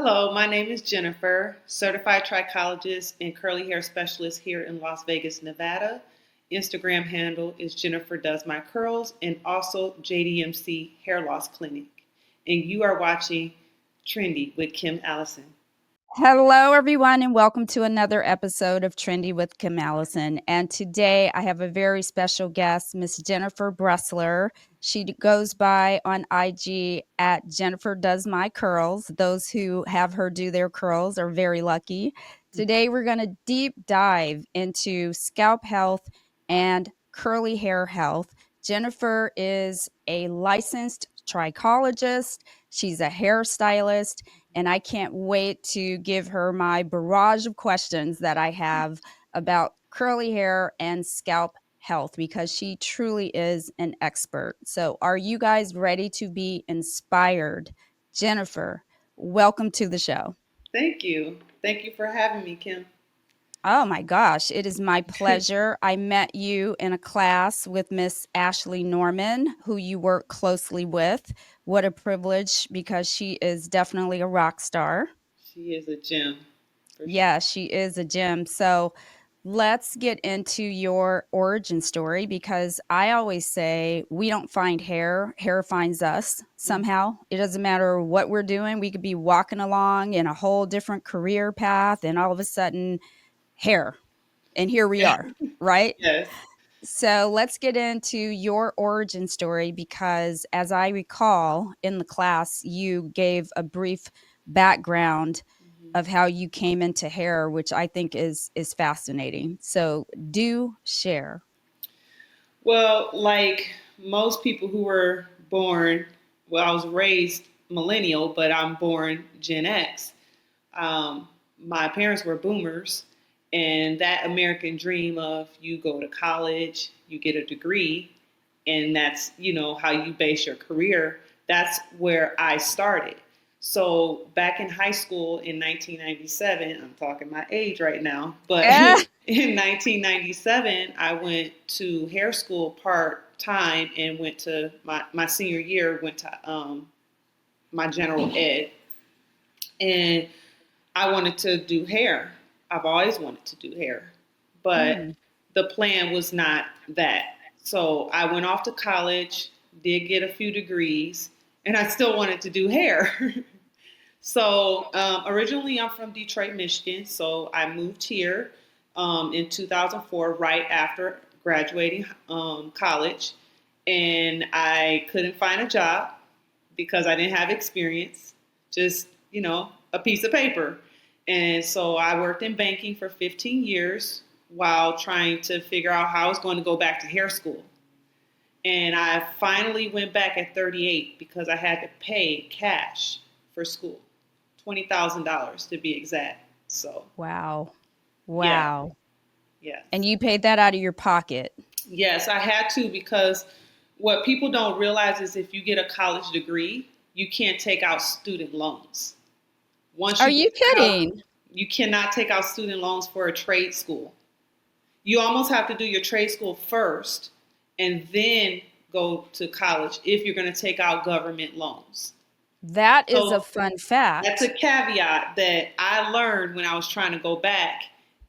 Hello, my name is Jennifer, certified trichologist and curly hair specialist here in Las Vegas, Nevada. Instagram handle is Jennifer Does My Curls and also JDMC Hair Loss Clinic. And you are watching Trendy with Kim Allison. Hello, everyone, and welcome to another episode of Trendy with Kim Allison. And today I have a very special guest, Miss Jennifer Bressler. She goes by on IG at Jennifer Does My Curls. Those who have her do their curls are very lucky. Today we're going to deep dive into scalp health and curly hair health. Jennifer is a licensed trichologist. She's a hairstylist, and I can't wait to give her my barrage of questions that I have about curly hair and scalp health because she truly is an expert. So, are you guys ready to be inspired? Jennifer, welcome to the show. Thank you. Thank you for having me, Kim. Oh my gosh, it is my pleasure. I met you in a class with Miss Ashley Norman, who you work closely with. What a privilege because she is definitely a rock star. She is a gem, for sure. Yeah, she is a gem. So let's get into your origin story because I always say we don't find hair, hair finds us somehow. It doesn't matter what we're doing. We could be walking along in a whole different career path, and all of a sudden, hair. And here we Yeah. are, right? Yes. So let's get into your origin story because, as I recall in the class, you gave a brief background of how you came into hair, which I think is fascinating. So do share. Well, like most people who were born, well, I was raised millennial, but I'm born Gen X. My parents were boomers, and that American dream of you go to college, you get a degree, and that's how you base your career. That's where I started. So back in high school in 1997, I'm talking my age right now, but Eh, in 1997, I went to hair school part time and went to my senior year, went to my general ed. And I wanted to do hair. I've always wanted to do hair, but mm, the plan was not that. So I went off to college, did get a few degrees, and I still wanted to do hair. So originally, I'm from Detroit, Michigan. So I moved here in 2004, right after graduating college, and I couldn't find a job because I didn't have experience, just a piece of paper. And so I worked in banking for 15 years while trying to figure out how I was going to go back to hair school. And I finally went back at 38 because I had to pay cash for school. $20,000 to be exact. So, wow. yeah, Wow. yes. And you paid that out of your pocket. Yes, I had to because what people don't realize is if you get a college degree, you can't take out student loans. Once Are you you get out, kidding? you cannot take out student loans for a trade school. You almost have to do your trade school first and then go to college if you're going to take out government loans. That is a So fun that's a fact. caveat that I learned when I was trying to go back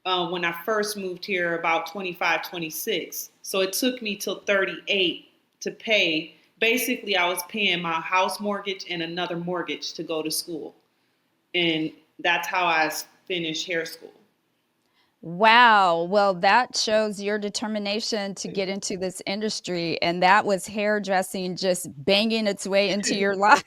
when I first moved here about 25, 26. So it took me till 38 to pay. Basically, I was paying my house mortgage and another mortgage to go to school. And that's how I finished hair school. Wow. Well, that shows your determination to get into this industry. And that was hairdressing just banging its way into your life,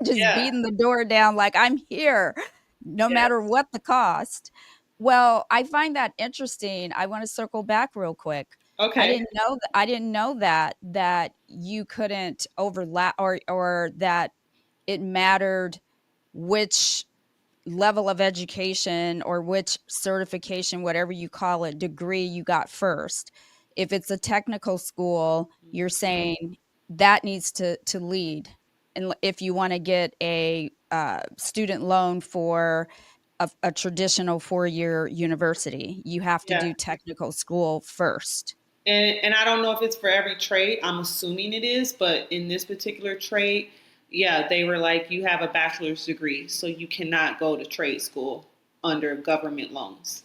just Yeah, beating the door down like, I'm here, no matter yes. what the cost. Well, I find that interesting. I want to circle back real quick. Okay. I didn't know that you couldn't overlap or that it mattered which level of education or which certification, whatever you call it, degree you got first. If it's a technical school, you're saying that needs to lead. And if you want to get a student loan for a traditional 4-year university, you have to Yeah. do technical school first. And I don't know if it's for every trade. I'm assuming it is, but in this particular trade, Yeah, they were like, you have a bachelor's degree, so you cannot go to trade school under government loans.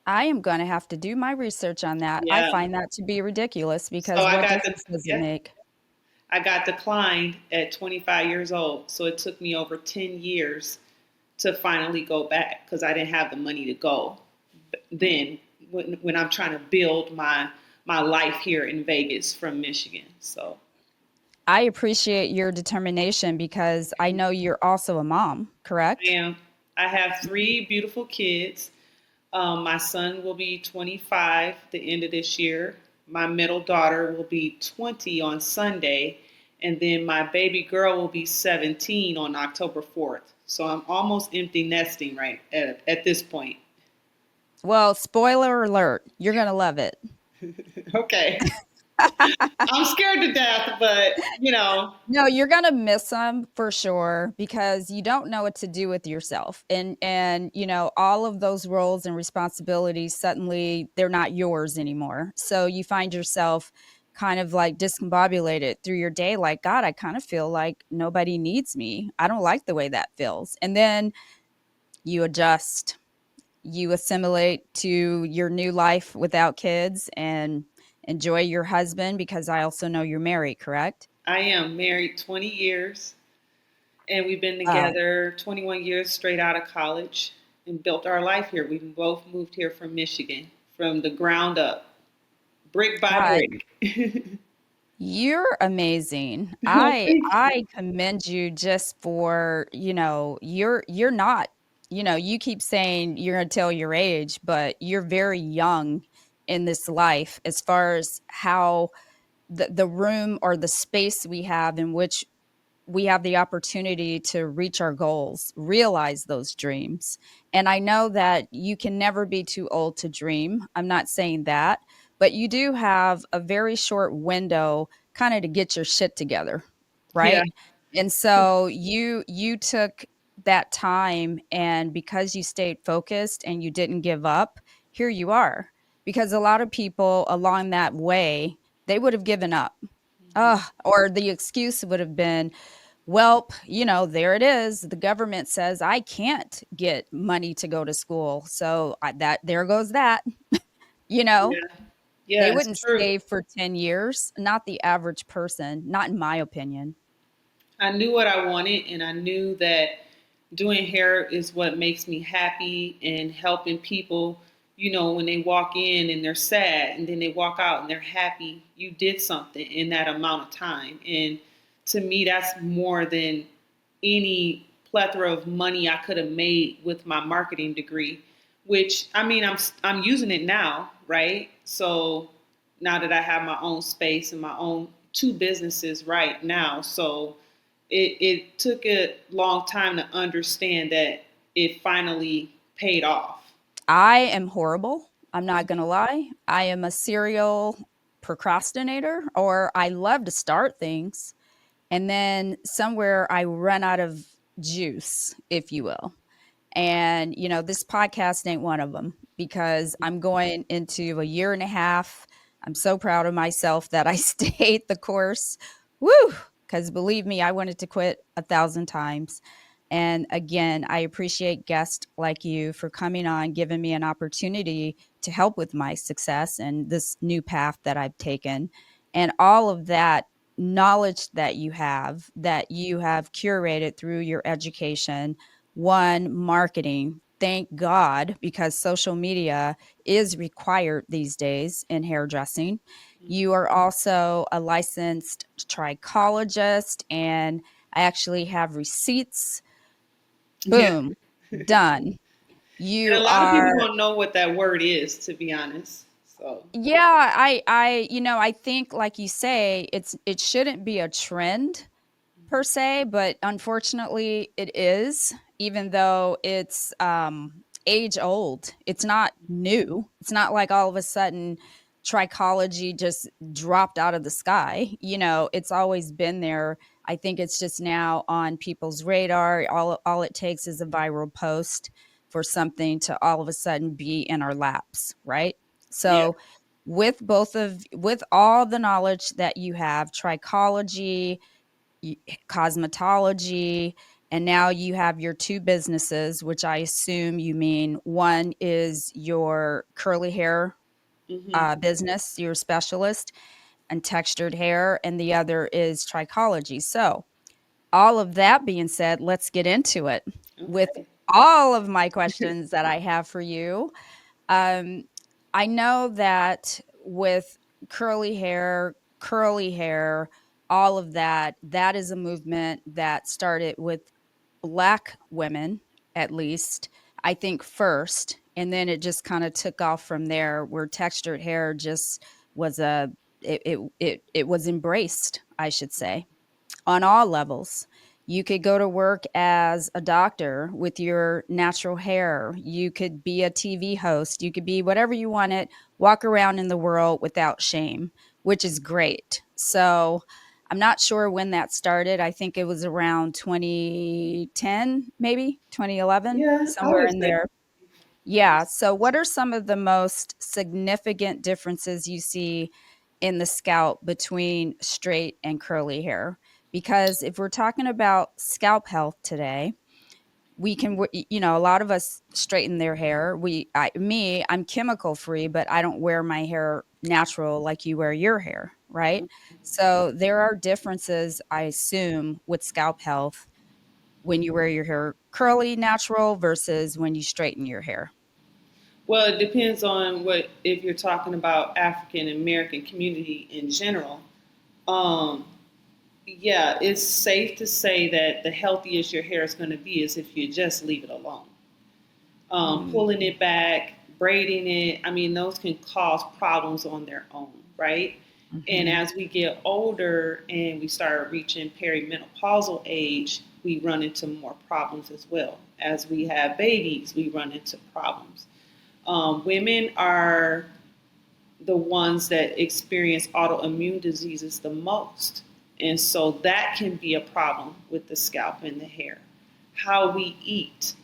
I am going to have to do my research on that. I Yeah. find that to be ridiculous So because I what got the difference does it yeah, make? I got declined at 25 years old. So it took me over 10 years to finally go back because I didn't have the money to go then when I'm trying to build my life here in Vegas from Michigan. So I appreciate your determination because I know you're also a mom, I correct? am. I have three beautiful kids. My son will be 25 the end of this year. My middle daughter will be 20 on Sunday. And then my baby girl will be 17 on October 4th. So I'm almost empty nesting right at this point. Well, spoiler alert, you're going to love it. Okay. I'm scared to death, but No, you're gonna miss them for sure because you don't know what to do with yourself. And all of those roles and responsibilities suddenly they're not yours anymore. So you find yourself kind of like discombobulated through your day like, God, I kind of feel like nobody needs me. I don't like the way that feels. And then you adjust, you assimilate to your new life without kids and enjoy your husband because I also know you're married, correct? I am married 20 years and we've been Wow. together 21 years straight out of college and built our life here. We both moved here from Michigan from the ground up, brick by God, brick. you're amazing. Well, I thank you. I commend you just for, you're not, you keep saying you're gonna tell your age, but you're very young in this life as far as how the room or the space we have in which we have the opportunity to reach our goals, realize those dreams. And I know that you can never be too old to dream. I'm not saying that, but you do have a very short window kind of to get your shit together, Yeah, right? And so you took that time and because you stayed focused and you didn't give up, here you are. Because a lot of people along that way, they would have given up. Or the excuse would have been, well, there it is. The government says I can't get money to go to school. So that there goes that, you know, yeah, they yeah. It's wouldn't true. save for 10 years. Not the average person, not in my opinion. I knew what I wanted, and I knew that doing hair is what makes me happy and helping people. When they walk in and they're sad, and then they walk out and they're happy, you did something in that amount of time. And to me, that's more than any plethora of money I could have made with my marketing degree. Which I mean, I'm using it now, right? So now that I have my own space and my own two businesses right now, so it took a long time to understand that it finally paid off. I am horrible. I'm not going to lie. I am a serial procrastinator, or I love to start things. And then somewhere I run out of juice, if you will. And, this podcast ain't one of them because I'm going into a year and a half. I'm so proud of myself that I stayed the course. Woo! Because believe me, I wanted to quit 1,000 times. And again, I appreciate guests like you for coming on, giving me an opportunity to help with my success and this new path that I've taken. And all of that knowledge that you have curated through your education. One, marketing. Thank God, because social media is required these days in hairdressing. You are also a licensed trichologist, and I actually have receipts. Yeah. Boom, done. And You a lot of people are, don't know what that word is, to be honest. So, yeah, I think, like you say, it shouldn't be a trend per se, but unfortunately it is, even though it's age old. It's not new. It's not like all of a sudden trichology just dropped out of the sky. It's always been there. I think it's just now on people's radar. All it takes is a viral post for something to all of a sudden be in our laps, right? yeah. So with all the knowledge that you have, trichology, cosmetology, and now you have your two businesses, which I assume you mean one is your curly hair Hmm. business, your specialist, and textured hair, and the other is Trichology. So, all of that being said, let's get into it with Okay. all of my questions that I have for you. Um, I know that with curly hair, all of that, that is a movement that started with Black women, at least, I think first. And then it just kind of took off from there, where textured hair just was it was embraced, I should say, on all levels. You could go to work as a doctor with your natural hair. You could be a TV host. You could be whatever you wanted, walk around in the world without shame, which is great. So I'm not sure when that started. I think it was around 2010, maybe 2011, Yeah, I somewhere would in say. there. Yeah. So, what are some of the most significant differences you see in the scalp between straight and curly hair? Because if we're talking about scalp health today, a lot of us straighten their hair. I'm chemical free, but I don't wear my hair natural like you wear your hair, right? So, there are differences, I assume, with scalp health when you wear your hair curly, natural versus when you straighten your hair. Well, it depends on what if you're talking about African American community in general. Um, yeah, it's safe to say that the healthiest your hair is going to be is if you just leave it alone. Mm. Pulling it back, braiding it, I mean, those can cause problems on their own, right? And Mhm. as we get older and we start reaching perimenopausal age, we run into more problems as well. As we have babies, we run into problems. Women are the ones that experience autoimmune diseases the most. And so that can be a problem with the scalp and the hair. How we eat.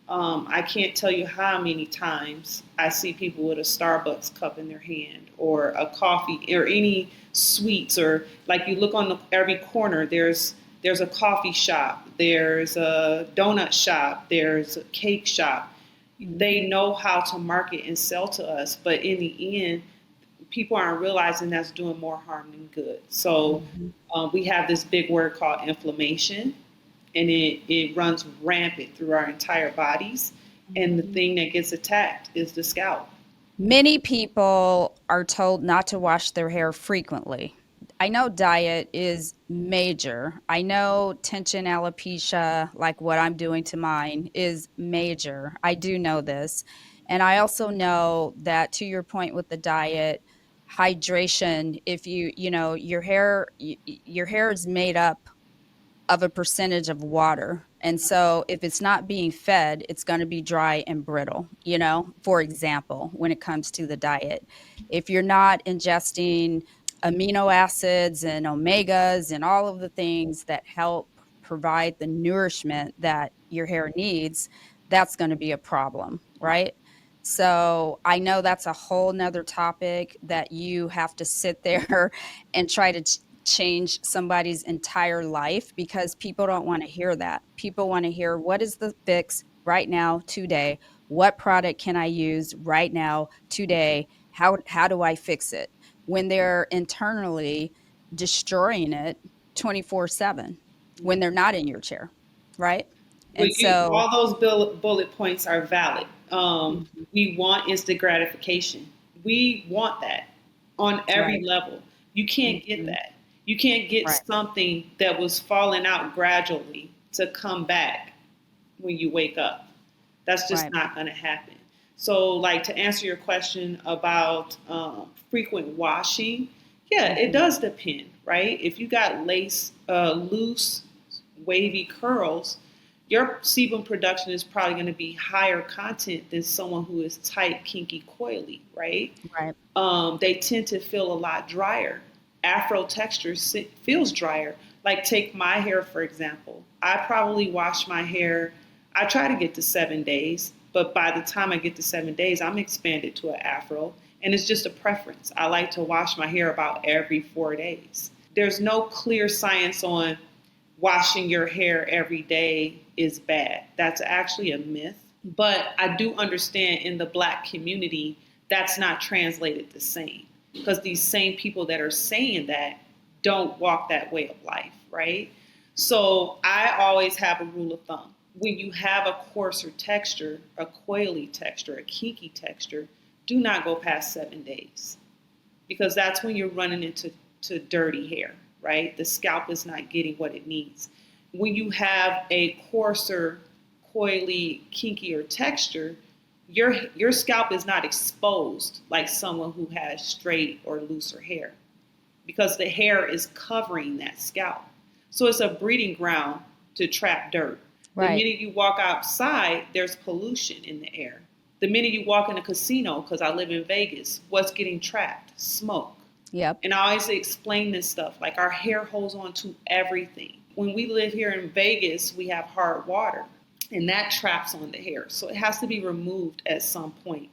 I can't tell you how many times I see people with a Starbucks cup in their hand or a coffee or any sweets, or like you look on every corner, there's a coffee shop, there's a donut shop, there's a cake shop. They Mhm. know how to market and sell to us, but in the end, people aren't realizing that's doing more harm than good. So Mhm. we have this big word called inflammation, and it runs rampant through our entire bodies. And the Mhm. thing that gets attacked is the scalp. Many people are told not to wash their hair frequently. I know diet is major. I know tension alopecia, like what I'm doing to mine, is major. I do know this. And I also know that, to your point with the diet, hydration, if your hair is made up of a percentage of water. And so if it's not being fed, it's going to be dry and brittle, for example, when it comes to the diet. If you're not ingesting amino acids and omegas and all of the things that help provide the nourishment that your hair needs, that's going to be a problem, right? So I know that's a whole nother topic that you have to sit there and try to change somebody's entire life, because people don't want to hear that. People want to hear, what is the fix right now, today? What product can I use right now, today? How do I fix it? When they're internally destroying it 24/7 when they're not in your chair, right? Well, And so, all those bullet points are valid. mhm, We want instant gratification. We want that on every right. level. You can't get Mhm, that. You can't get right. something that was falling out gradually to come back when you wake up. That's just Right. not going to happen. So, like to answer your question about frequent washing, yeah, it Mhm, does depend, right? If you got loose, wavy curls, your sebum production is probably going to be higher content than someone who is tight, kinky, coily, right? right. They tend to feel a lot drier. Afro texture feels drier. Like take my hair for example. I probably wash my hair. I try to get to 7 days, but by the time I get to 7 days, I'm expanded to an afro, and it's just a preference. I like to wash my hair about every 4 days. There's no clear science on washing your hair every day is bad. That's actually a myth. But I do understand in the Black community, that's not translated the same, because these same people that are saying that don't walk that way of life, right? So I always have a rule of thumb. When you have a coarser texture, a coily texture, a kinky texture, do not go past 7 days, because that's when you're running into dirty hair, right? The scalp is not getting what it needs. When you have a coarser, coily, kinkier texture, your scalp is not exposed like someone who has straight or looser hair, because the hair is covering that scalp. So it's a breeding ground to trap dirt. The Right. minute you walk outside, there's pollution in the air. The minute you walk in a casino, because I live in Vegas, what's getting trapped? Smoke. Yep. And I always explain this stuff, like our hair holds on to everything. When we live here in Vegas, we have hard water, and that traps on the hair. So it has to be removed at some point.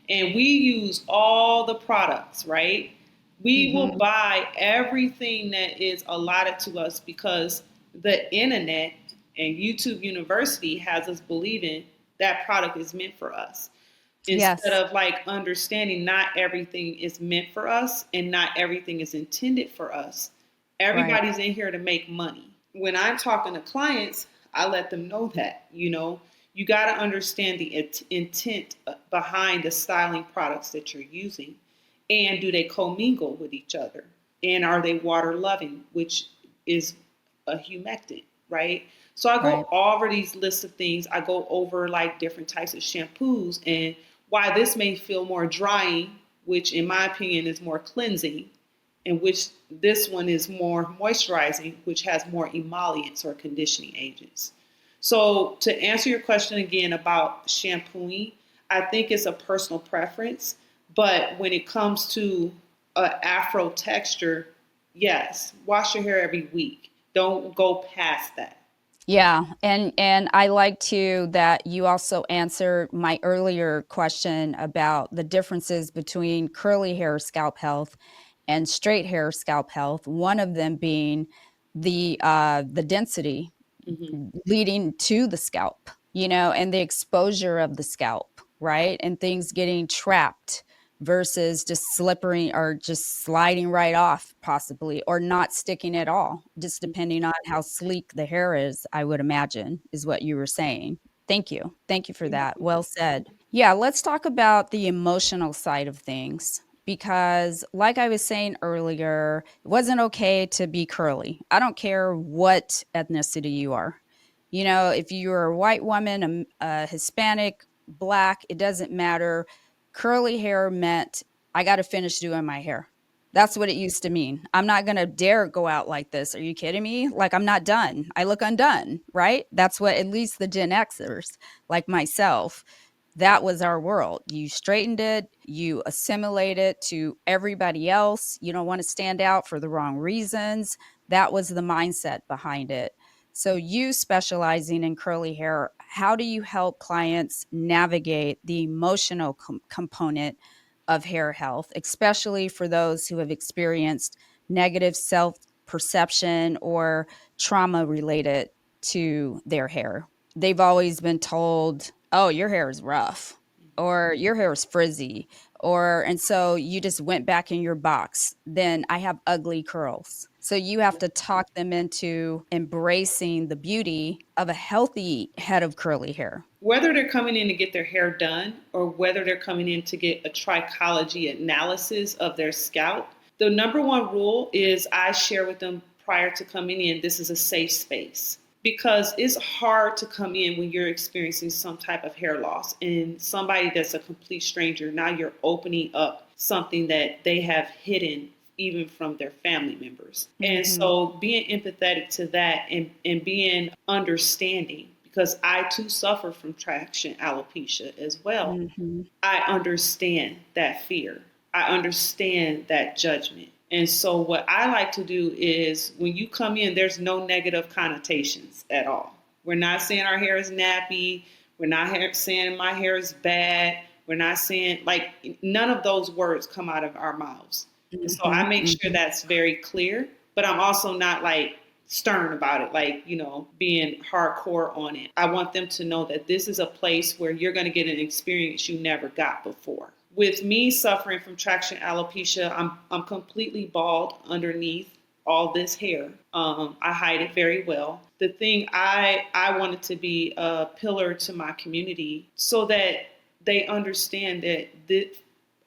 And we use all the products, right? We will buy everything that is allotted to us, because the internet and YouTube University has us believing that product is meant for us, instead Yes. of like understanding not everything is meant for us and not everything is intended for us. Right. Everybody's in here to make money. When I'm talking to clients, I let them know that, you got to understand the intent behind the styling products that you're using. And do they commingle with each other? And are they water loving, which is a humectant, right? So I Right. go over these lists of things. I go over like different types of shampoos and why this may feel more drying, which in my opinion is more cleansing, and which this one is more moisturizing, which has more emollients or conditioning agents. So to answer your question again about shampooing, I think it's a personal preference. But when it comes to an afro texture, yes, wash your hair every week. Don't go past that. Yeah, and I like too that you also answered my earlier question about the differences between curly hair scalp health and straight hair scalp health. One of them being the density Hmm. leading to the scalp, and the exposure of the scalp, right? And things getting trapped versus just slippering or just sliding right off, possibly, or not sticking at all, just depending on how sleek the hair is, I would imagine, is what you were saying. Thank you. Thank you for that. Well said. Yeah, let's talk about the emotional side of things. Because, like I was saying earlier, it wasn't okay to be curly. I don't care what ethnicity you are. If you're a white woman, a Hispanic, Black, it doesn't matter. Curly hair meant I got to finish doing my hair. That's what it used to mean. I'm not going to dare go out like this. Are you kidding me? Like, I'm not done. I look undone, right? That's what at least the Gen Xers, like myself, that was our world. You straightened it, you assimilate it to everybody else. You don't want to stand out for the wrong reasons. That was the mindset behind it. So, you specializing in curly hair, how do you help clients navigate the emotional component of hair health, especially for those who have experienced negative self perception or trauma related to their hair? They've always been told, "Oh, your hair is rough," or "Your hair is frizzy," and so you just went back in your box. Then I have ugly curls. So you have to talk them into embracing the beauty of a healthy head of curly hair. Whether they're coming in to get their hair done or whether they're coming in to get a trichology analysis of their scalp, the number one rule is I share with them prior to coming in, this is a safe space. Because it's hard to come in when you're experiencing some type of hair loss and somebody that's a complete stranger, now you're opening up something that they have hidden even from their family members. And Mhm. so being empathetic to that and being understanding, because I too suffer from traction alopecia as well. Mhm. I understand that fear. I understand that judgment. And so what I like to do is when you come in, there's no negative connotations at all. We're not saying our hair is nappy. We're not saying my hair is bad. We're not saying like none of those words come out of our mouths. And so I Mhm. make sure Mhm. that's very clear, but I'm also not like stern about it, like, being hardcore on it. I want them to know that this is a place where you're going to get an experience you never got before. With me suffering from traction alopecia, I'm completely bald underneath all this hair. I hide it very well. The thing I wanted to be a pillar to my community so that they understand that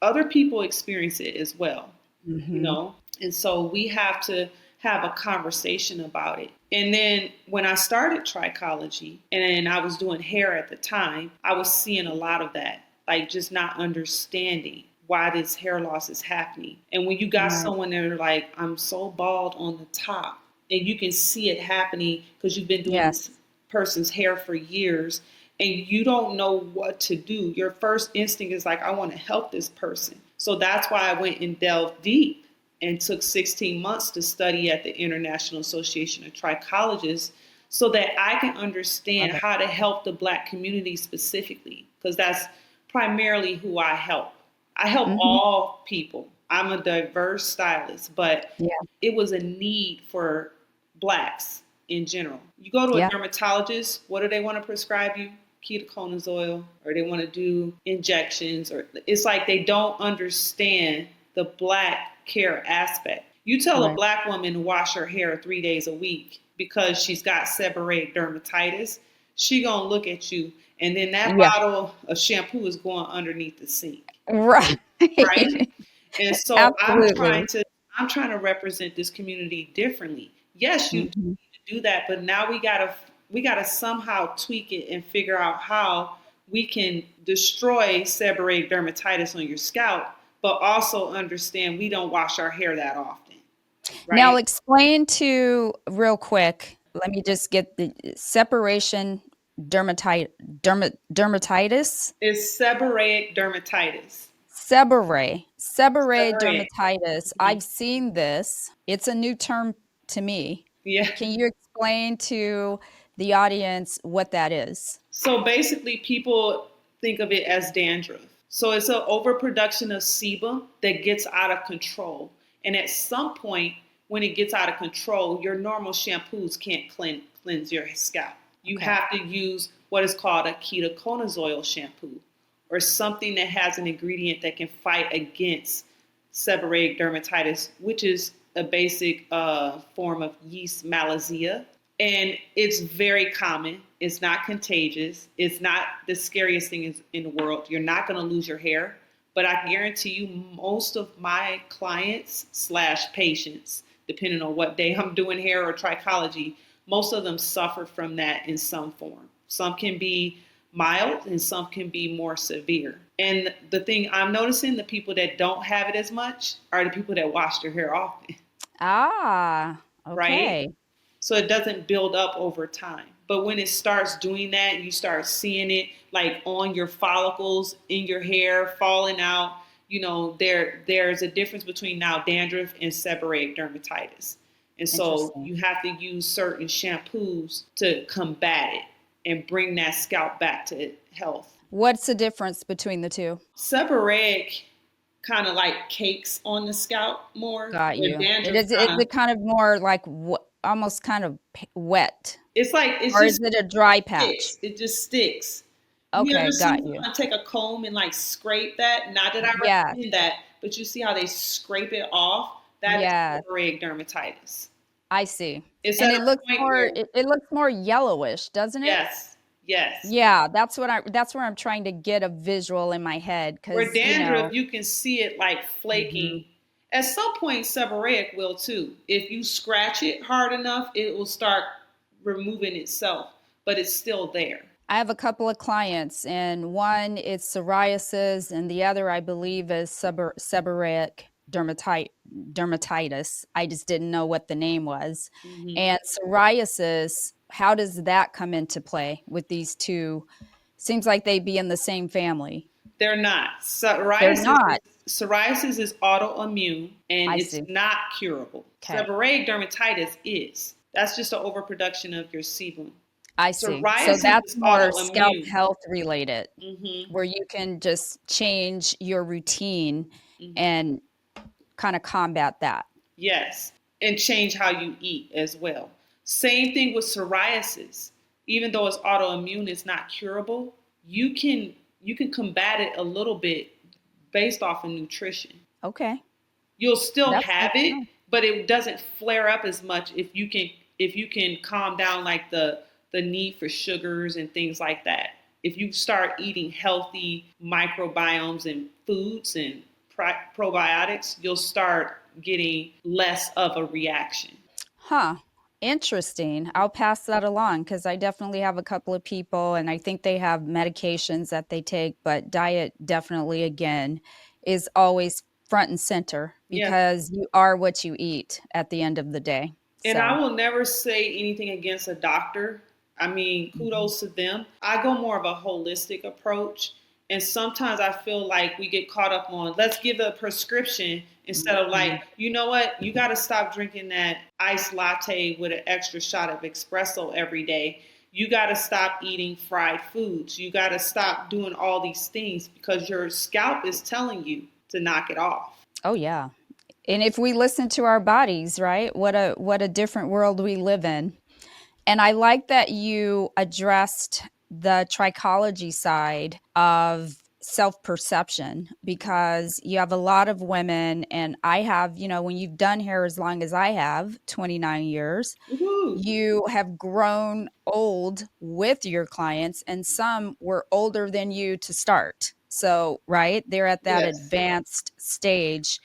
other people experience it as well, And so we have to have a conversation about it. And then when I started Trichology and I was doing hair at the time, I was seeing a lot of that, like just not understanding why this hair loss is happening. And when you got someone there like, I'm so bald on the top, and you can see it happening because you've been doing this person's hair for years, and you don't know what to do. Your first instinct is like, I want to help this person. So that's why I went and delved deep and took 16 months to study at the International Association of Trichologists so that I can understand how to help the Black community specifically, because that's primarily who I help. I help all people. I'm a diverse stylist, but it was a need for Blacks in general. You go to a dermatologist, what do they want to prescribe you? Ketoconazole, or they want to do injections, or it's like they don't understand the Black care aspect. You tell a Black woman to wash her hair 3 days a week because she's got seborrheic dermatitis, she gonna look at you, and then that bottle of shampoo is going underneath the sink. Right. And so Absolutely. I'm trying to represent this community differently. Yes, you need to do that, but now we gotta somehow tweak it and figure out how we can destroy seborrheic dermatitis on your scalp, but also understand we don't wash our hair that often. Right? Now explain to real quick, let me just get the separation dermatitis. It's seborrheic dermatitis. Seborrheic Seborrheic. dermatitis. I've seen this. It's a new term to me. Yeah. Can you explain to the audience what that is? So basically, people think of it as dandruff. So it's an overproduction of sebum that gets out of control. And at some point, when it gets out of control, your normal shampoos can't cleanse your scalp. You have to use what is called a ketoconazole shampoo, or something that has an ingredient that can fight against seborrheic dermatitis, which is a basic form of yeast malaria. And it's very common. It's not contagious. It's not the scariest thing in the world. You're not going to lose your hair. But I guarantee you, most of my clients / patients, depending on what day I'm doing hair or trichology, most of them suffer from that in some form. Some can be mild and some can be more severe. And the thing I'm noticing, the people that don't have it as much are the people that wash their hair often. Ah, Right? okay. So it doesn't build up over time. But when it starts doing that, you start seeing it like on your follicles, in your hair, falling out. There's a difference between now dandruff and seborrheic dermatitis. And so you have to use certain shampoos to combat it and bring that scalp back to health. What's the difference between the two? Seborrheic kind of like cakes on the scalp more. Got you. Dandruff Is it kind of more like almost kind of wet? It's like Or is it a dry patch? It just sticks. You ever Okay, see got you. someone take a comb and like scrape that? Not that I recommend that, but you see how they scrape it off? That is seborrheic dermatitis. I see. It's and it looks more yellowish, doesn't it? Yes. Yeah, that's where I'm trying to get a visual in my head. Where dandruff, you can see it like flaking. At some point, seborrheic will too. If you scratch it hard enough, it will start removing itself, but it's still there. I have a couple of clients, and one is psoriasis, and the other, I believe, is seborrheic dermatitis. I just didn't know what the name was. And psoriasis, how does that come into play with these two? Seems like they'd be in the same family. They're not. Psoriasis is autoimmune, and it's not curable. Seborrheic dermatitis is. That's just an overproduction of your sebum. I see. So that's more scalp health related, where you can just change your routine and kind of combat that. Yes, and change how you eat as well. Same thing with psoriasis. Even though it's autoimmune, it's not curable. You can combat it a little bit based off of nutrition. Okay. You'll still That's good have to it, know. but it doesn't flare up as much if you can calm down like the need for sugars and things like that. If you start eating healthy microbiomes and foods and probiotics, you'll start getting less of a reaction. Huh. Interesting. I'll pass that along because I definitely have a couple of people and I think they have medications that they take, but diet definitely, again, is always front and center Yeah. because you are what you eat at the end of the day. And I So, will never say anything against a doctor. I mean, mhm. kudos to them. I go more of a holistic approach. And sometimes I feel like we get caught up on let's give a prescription instead of like, Mhm. you know what, you got to stop drinking that iced latte with an extra shot of espresso every day. You got to stop eating fried foods. You got to stop doing all these things because your scalp is telling you to knock it off. Oh yeah. And if we listen to our bodies, right? What a different world we live in. And I like that you addressed the trichology side of self perception because you have a lot of women, and I have, when you've done hair as long as I have, 29 years, Woohoo! you have grown old with your clients, and some were older than you to start. So, right, they're at that Yes. advanced stage,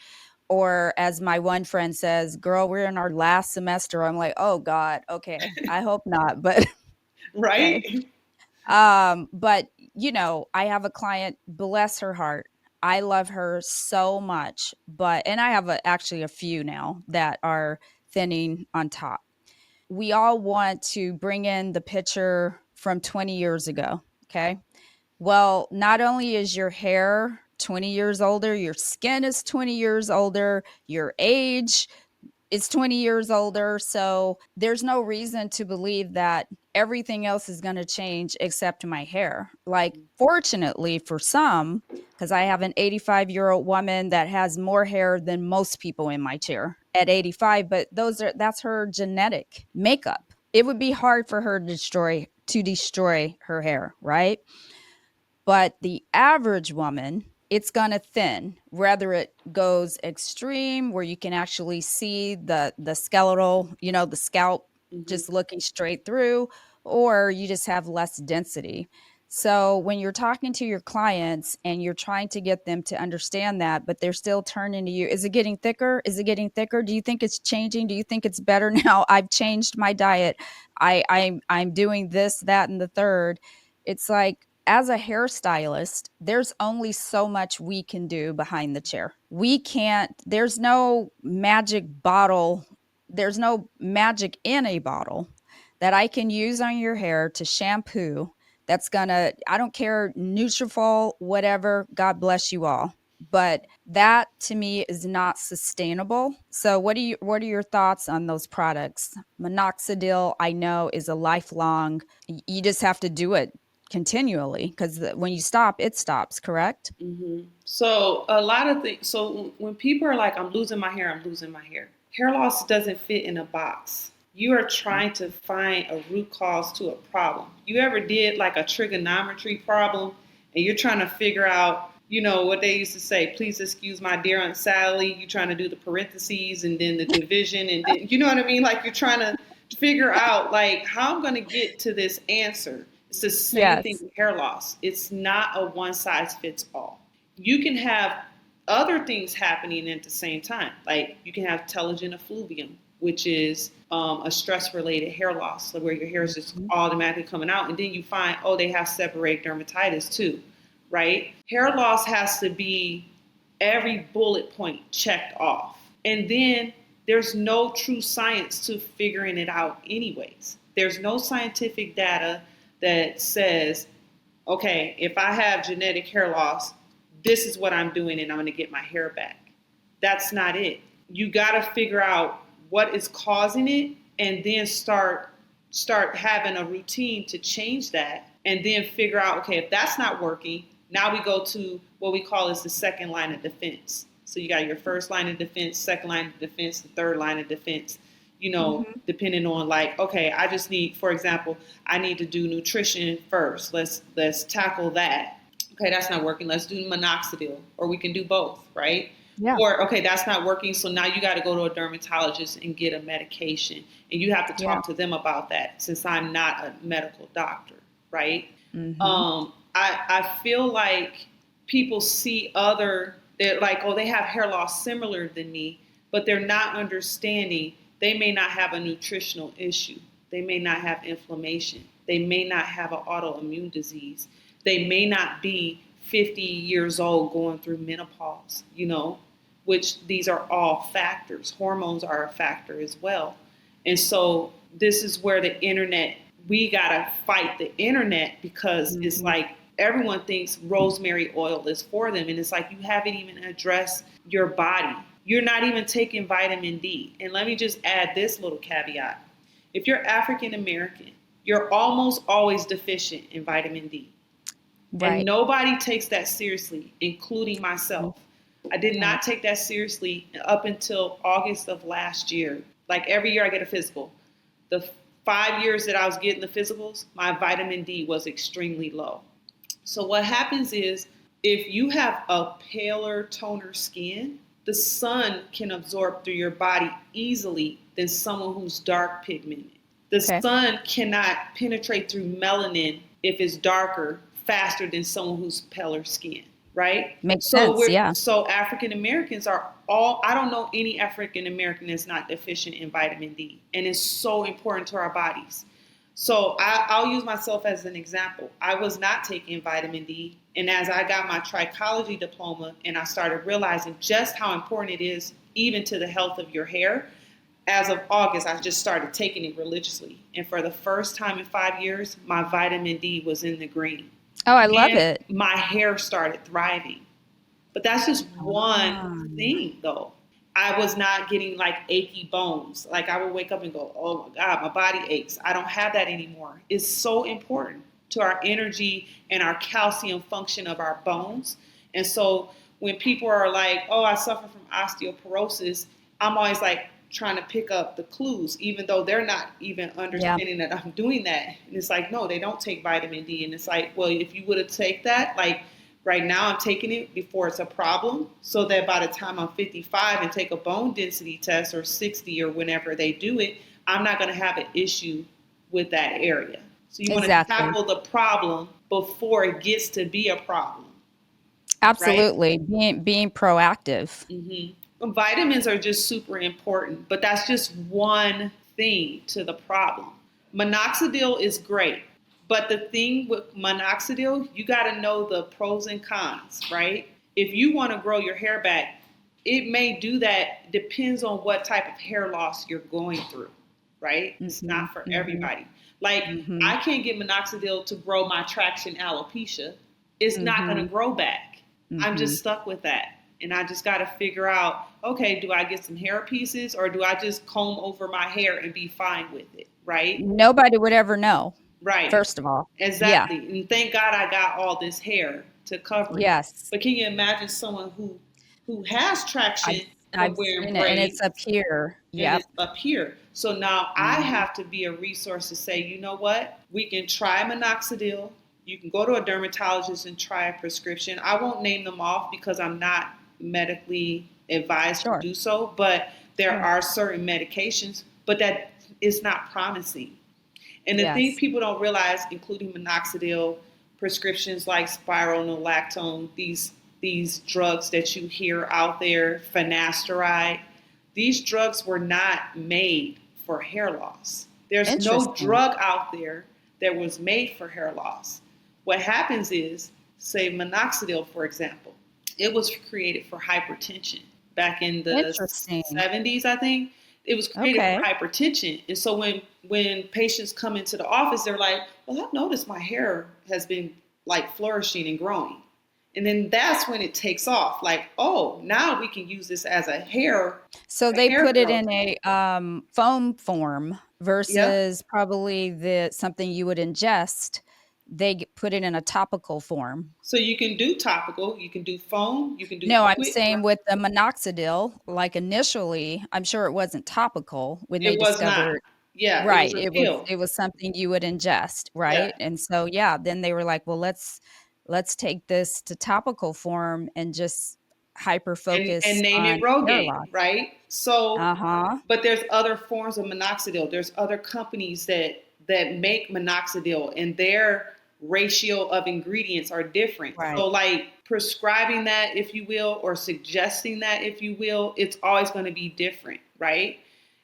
or as my one friend says, "Girl, we're in our last semester." I'm like, "Oh God, okay. I hope not." But okay. Right? But I have a client, bless her heart. I love her so much, and I have actually a few now that are thinning on top. We all want to bring in the picture from 20 years ago. Okay. Well, not only is your hair 20 years older, your skin is 20 years older, your age is 20 years older. So there's no reason to believe that everything else is going to change except my hair. Like, fortunately for some, because I have an 85-year-old woman that has more hair than most people in my chair at 85, but that's her genetic makeup. It would be hard for her to destroy her hair, right? But the average woman, it's going to thin, whether it goes extreme where you can actually see the skeletal, the scalp Hmm. just looking straight through, or you just have less density. So when you're talking to your clients and you're trying to get them to understand that, but they're still turning to you, is it getting thicker? Is it getting thicker? Do you think it's changing? Do you think it's better now? I've changed my diet. I'm doing this, that, and the third. It's like, as a hairstylist, there's only so much we can do behind the chair. We can't, there's no magic bottle, there's no magic in a bottle that I can use on your hair to shampoo that's gonna, I don't care, Nutrafol, whatever, God bless you all. But that to me is not sustainable. So what are your thoughts on those products? Minoxidil, I know, is a lifelong, you just have to do it continually because when you stop, it stops, correct? Hmm. So a lot of things. So when people are like, "I'm losing my hair," I'm losing my hair. Hair loss doesn't fit in a box. You are trying to find a root cause to a problem. You ever did like a trigonometry problem, and you're trying to figure out, what they used to say, "Please excuse my dear Aunt Sally." You're trying to do the parentheses and then the division, and then you know what I mean. Like you're trying to figure out like how I'm going to get to this answer. It's the same thing Yes. with hair loss. It's not a one size fits all. You can have other things happening at the same time. Like you can have telogen effluvium, which is a stress related hair loss, so where your hair is just Mhm. automatically coming out. And then you find, oh, they have seborrheic dermatitis too, right? Hair loss has to be every bullet point checked off. And then there's no true science to figuring it out, anyways. There's no scientific data that says, okay, if I have genetic hair loss, this is what I'm doing and I'm going to get my hair back. That's not it. You got to figure out what is causing it and then start having a routine to change that and then figure out, okay, if that's not working, now we go to what we call is the second line of defense. So you got your first line of defense, second line of defense, the third line of defense. Mhm. depending on like, okay, I just need, for example, I need to do nutrition first. Let's tackle that. Okay, that's not working. Let's do minoxidil, or we can do both, right? Yeah. Or okay, that's not working. So now you got to go to a dermatologist and get a medication, and you have to Yeah. talk to them about that since I'm not a medical doctor, right? Mhm. I feel like people see they're like, oh, they have hair loss similar than me, but they're not understanding they may not have a nutritional issue. They may not have inflammation. They may not have an autoimmune disease. They may not be 50 years old going through menopause, which these are all factors. Hormones are a factor as well. And so this is where the internet, we got to fight the internet because it's Mhm. like everyone thinks rosemary oil is for them. And it's like you haven't even addressed your body. You're not even taking vitamin D. And let me just add this little caveat. If you're African American, you're almost always deficient in vitamin D. And Right. nobody takes that seriously, including Mhm. myself. I did Right. not take that seriously up until August of last year. Like every year I get a physical. The 5 years that I was getting the physicals, my vitamin D was extremely low. So what happens is if you have a paler toner skin, the sun can absorb through your body easily than someone who's dark pigmented. The Okay. sun cannot penetrate through melanin if it's darker faster than someone who's paler skin, right? Makes So sense. we're Yeah. so African Americans are all, I don't know any African American that's not deficient in vitamin D, and it's so important to our bodies. So I'll use myself as an example. I was not taking vitamin D, and as I got my trichology diploma and I started realizing just how important it is even to the health of your hair, as of August, I just started taking it religiously. And for the first time in 5 years, my vitamin D was in the green. Oh, I love And it. my hair started thriving. But that's just one Ah. thing, though. I was not getting like achy bones. Like I would wake up and go, oh my God, my body aches. I don't have that anymore. It's so important to our energy and our calcium function of our bones. And so when people are like, oh, I suffer from osteoporosis, I'm always like trying to pick up the clues, even though they're not even Yeah. understanding that I'm doing that. And it's like, no, they don't take vitamin D. And it's like, well, if you would have taken that, like right now I'm taking it before it's a problem, so that by the time I'm 55 and take a bone density test or 60 or whenever they do it, I'm not going to have an issue with that area. So you want to Exactly. tackle the problem before it gets to be a problem, right? Absolutely. Being proactive. Vitamins are just super important, but that's just one thing to the problem. Minoxidil is great, but the thing with minoxidil, you got to know the pros and cons, right? If you want to grow your hair back, it may do that, depends on what type of hair loss you're going through, right? It's Mhm. not for Mhm. everybody. Like, Mhm. I can't get minoxidil to grow my traction alopecia. It's not going to Mhm. grow back. I'm just Mhm. stuck with that. And I just got to figure out, okay, do I get some hair pieces or do I just comb over my hair and be fine with it? Right? Nobody would ever know, Right. first of all. Yeah. Exactly. And thank God I got all this hair to cover it. Yes. But can you imagine someone who has I've traction from I've wearing seen it, and it's up braids here. and Yep. it's up here? So now I Mhm. have to be a resource to say, you know what? We can try minoxidil. You can go to a dermatologist and try a prescription. I won't name them off because I'm not medically advised to Sure. do so, but there Sure. are certain medications, but that is not promising. And the thing Yes. people don't realize, including minoxidil, prescriptions like spironolactone, these drugs that you hear out there, finasteride, these drugs were not made for hair loss. There's no Interesting. drug out there that was made for hair loss. What happens is, say minoxidil, for example, it was created for hypertension back in the Interesting. 70s, I think. It was created for Okay. hypertension. And so when patients come into the office, they're like, well, I've noticed my hair has been like flourishing and growing. And then that's when it takes off. Like, oh, now we can use this as So a they hair put it growth. in a, foam form Yep. versus probably the something you would ingest put it in a topical form. So you can do topical, you can do foam, you can do No, I'm liquid. saying with the minoxidil, like initially, I'm sure it wasn't topical when they It was not. discovered. Yeah, it was Right, a it was pill. it was something you would ingest, Yeah. right? And so, yeah, then they were like, "Well, let's take this to topical form and just hyper And focus name it on hair Rogaine, loss." right? So, Uh-huh. but there's other forms of minoxidil. There's other companies that make minoxidil, and their ratio of ingredients are different. Right, So, like prescribing that, if you will, or suggesting that, if you will, it's always going to be different, right?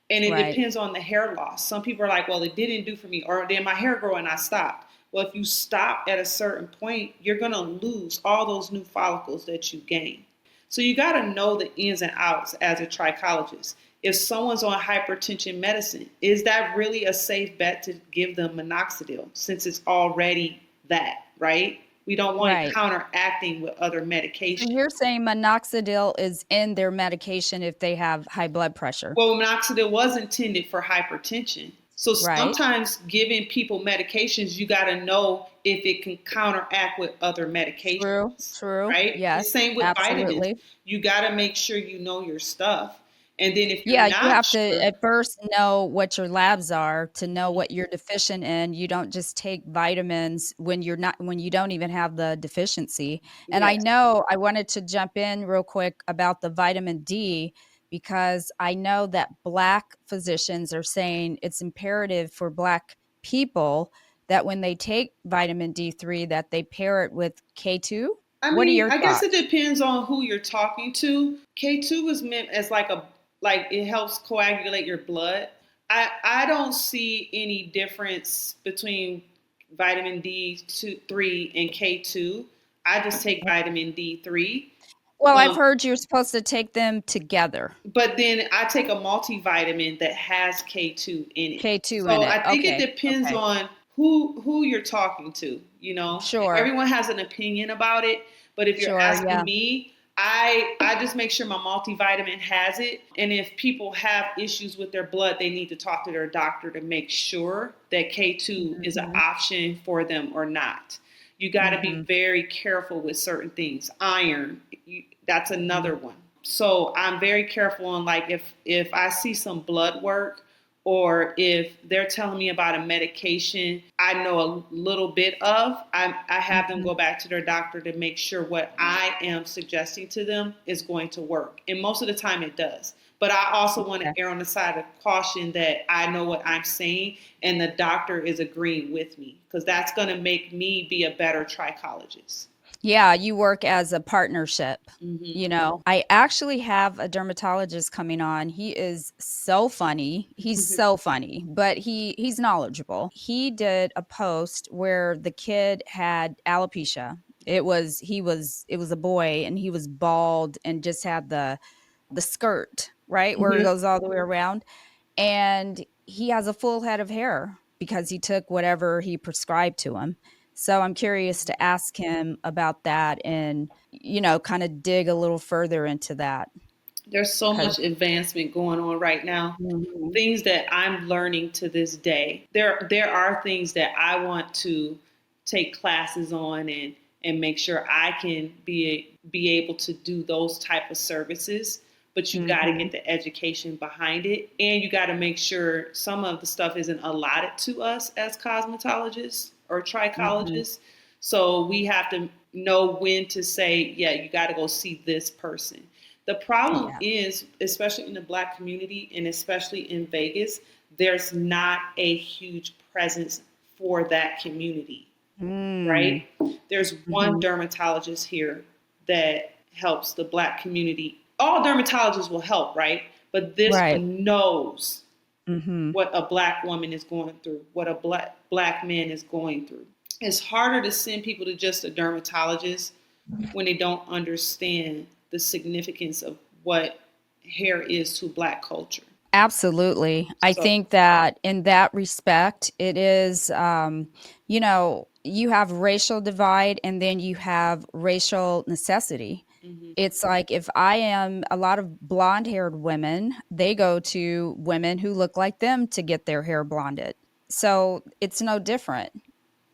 And it right. depends on the hair loss. Some people are like, well, it didn't do for me, or then my hair grew and I stopped. Well, if you stop at a certain point, you're going to lose all those new follicles that you gained. So you got to know the ins and outs as a trichologist. If someone's on hypertension medicine, is that really a safe bet to give them minoxidil since it's already that, right? We don't want it Right. counteracting with other So medication. you're saying minoxidil is in their medication if they have high blood pressure, Well, minoxidil was intended for hypertension. So right? sometimes giving people medications, you got to know if it can counteract with other True, medications, true. right? The Yes, same with vitamins. absolutely. You got to make sure you know your stuff. And then if you're Yeah, you not have to sure, at first know what your labs are to know mhm, what you're deficient in. You don't just take vitamins when you don't even have the deficiency. And I yes. know I wanted to jump in real quick about the vitamin D because I know that Black physicians are saying it's imperative for Black people that when they take vitamin D3 that they pair it with K2. I What are mean, your I guess it thoughts? depends on who you're talking to. K2 is meant as like it helps coagulate your blood. I don't see any difference between vitamin D3 and K2. I just take vitamin D3. Well, I've Um, heard you're supposed to take them together. but then I take a multivitamin that has K2 in it. K2 in So it. I think it Okay, depends okay. on who you're talking to, you know. Sure, Everyone has an opinion about it, but if you're sure, asking yeah. me, I just make sure my multivitamin has it. And if people have issues with their blood, they need to talk to their doctor to make sure that K2 is an Mhm, option for them or not. You got to be mhm, very careful with certain things. Iron, that's mhm. another one. So I'm very careful on like if I see some blood work or if they're telling me about a medication I know a little bit of, I have them go Mhm. back to their doctor to make sure what I am suggesting to them is going to work. And most of the time it does. But I also want to Okay. err on the side of caution that I know what I'm saying and the doctor is agreeing with me because that's going to make me be a better trichologist. Yeah, you work as a partnership, Hmm. you know? I actually have a dermatologist coming on. He is so funny. He's so funny, but he's knowledgeable. He did a post where the kid had alopecia. It was a boy and he was bald and just had the skirt, right? Where it Hmm. goes all the way around. And he has a full head of hair because he took whatever he prescribed to him. So I'm curious to ask him about that and, kind of dig a little further into that. There's so Cause much advancement going on right now. Mhm. Things that I'm learning to this day. There are things that I want to take classes on and make sure I can be able to do those type of services. But you got to get Mhm. the education behind it, and you got to make sure some of the stuff isn't allotted to us as cosmetologists or Mhm. trichologists. So we have to know when to say, yeah, you got to go see this person. The problem Yeah. is, especially in the Black community and especially in Vegas, there's not a huge presence for that community, Mm. right? There's one Mhm. dermatologist here that helps the Black community. All dermatologists will help, right? But this Right. one knows Mhm. what a Black woman is going through, what a black man is going through. It's harder to send people to just a dermatologist when they don't understand the significance of what hair is to Black culture. Absolutely. I So, think that in that respect, it is, you have racial divide and then you have racial necessity. mhm. It's like if I am a lot of blonde haired women, they go to women who look like them to get their hair blonded. So it's no different.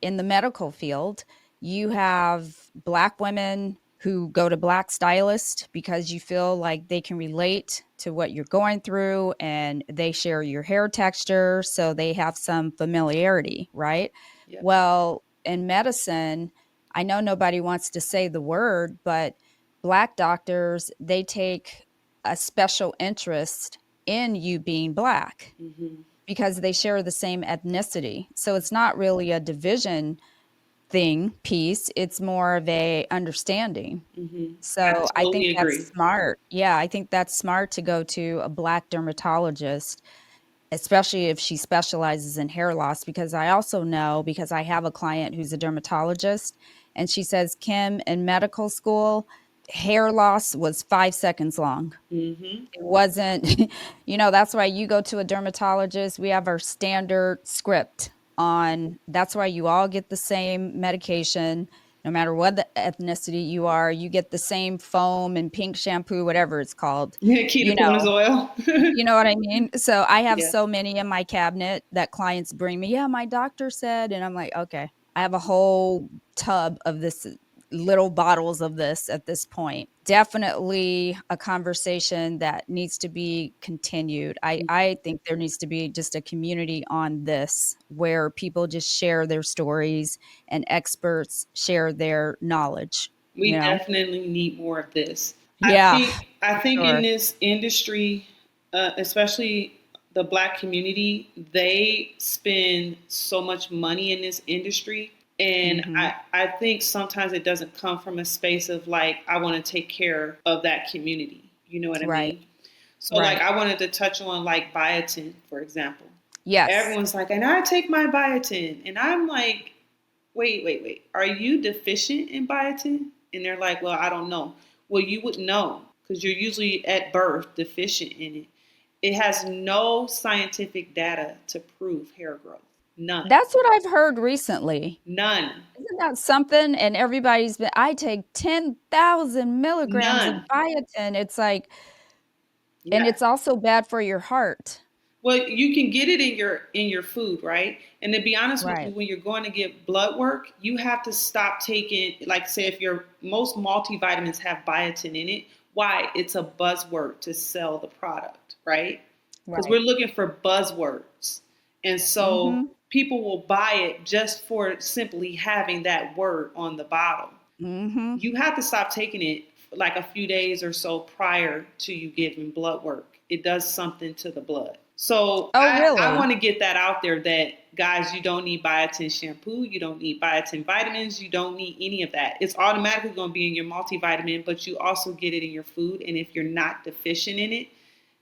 in the medical field, you have Black women who go to Black stylists because you feel like they can relate to what you're going through and they share your hair texture, so they have some familiarity, right? Yep. Well, in medicine, I know nobody wants to say the word, but Black doctors, they take a special interest in you being Black Mm-hmm. because they share the same ethnicity. So it's not really a division piece, it's more of a understanding. Mm-hmm. I So I think totally agree. that's smart. Yeah, I think that's smart to go to a Black dermatologist, especially if she specializes in hair loss, because I also know, because I have a client who's a dermatologist, and she says, Kim, in medical school, hair loss was 5 seconds long. Mm-hmm. It wasn't, that's why you go to a dermatologist. We have our standard script on, that's why you all get the same medication, no matter what the ethnicity you are, you get the same foam and pink shampoo, whatever it's called, Yeah, you ketoconazole know, oil. you know what I mean? So I have Yeah. so many in my cabinet that clients bring me. Yeah, my doctor said, and I'm like, okay, I have a whole tub of this, little bottles of this at this point. Definitely a conversation that needs to be continued. I think there needs to be just a community on this where people just share their stories and experts share their knowledge, you We know? definitely need more of this. Yeah, I for think in sure. this industry, especially the Black community, they spend so much money in this industry. And Hmm. I think sometimes it doesn't come from a space of like, I want to take care of that community. You know what I Right, mean? So, like, right. I wanted to touch on like biotin, for example. Yes. Everyone's like, and I take my biotin. And I'm like, wait. Are you deficient in biotin? And they're like, well, I don't know. Well, you would know because you're usually at birth deficient in it. It has no scientific data to prove hair growth. None. That's what I've heard recently. None. Isn't that something? And everybody's been, I take 10,000 milligrams of None. biotin. It's like, and Yeah. it's also bad for your heart. Well, you can get it in your food, right? And to be honest with you, Right. when you're going to get blood work, you have to stop taking, like, say, if your most multivitamins have biotin in it. Why? It's a buzzword to sell the product, right? Because we're Right. looking for buzzwords, and so Mhm. people will buy it just for simply having that word on the bottle. Mhm. You have to stop taking it like a few days or so prior to you giving blood work. It does something to the blood. So Oh, I really? want to get that out there that guys, you don't need biotin shampoo, you don't need biotin vitamins, you don't need any of that. It's automatically going to be in your multivitamin, but you also get it in your food. And if you're not deficient in it,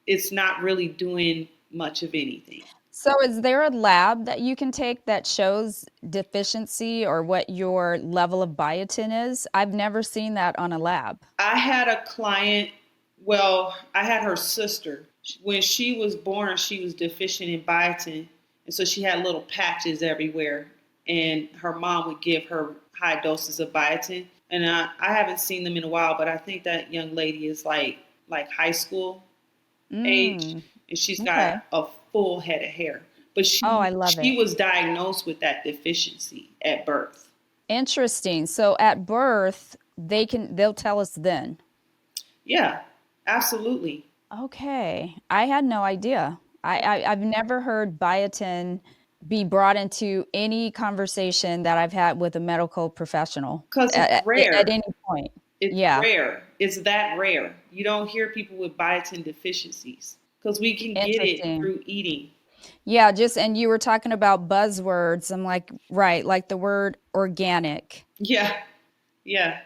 it's not really doing much of anything. So is there a lab that you can take that shows deficiency or what your level of biotin is? I've never seen that on a lab. I had a client, well, I had her sister. When she was born, she was deficient in biotin. And so she had little patches everywhere. And her mom would give her high doses of biotin. And I haven't seen them in a while, but I think that young lady is like high school age. Mm. And she's got Okay. a full head of hair. But Oh, I she love she it. was diagnosed with that deficiency at birth. Interesting. So at birth, they'll tell us then. Yeah, absolutely. Okay. I had no idea. I've never heard biotin be brought into any conversation that I've had with a medical professional Because it's at rare. any point. It's Yeah. rare. It's that rare. You don't hear people with biotin deficiencies because we can get it Interesting. through eating. Yeah, and you were talking about buzzwords. I'm like, right, like the word organic. Yeah, yeah.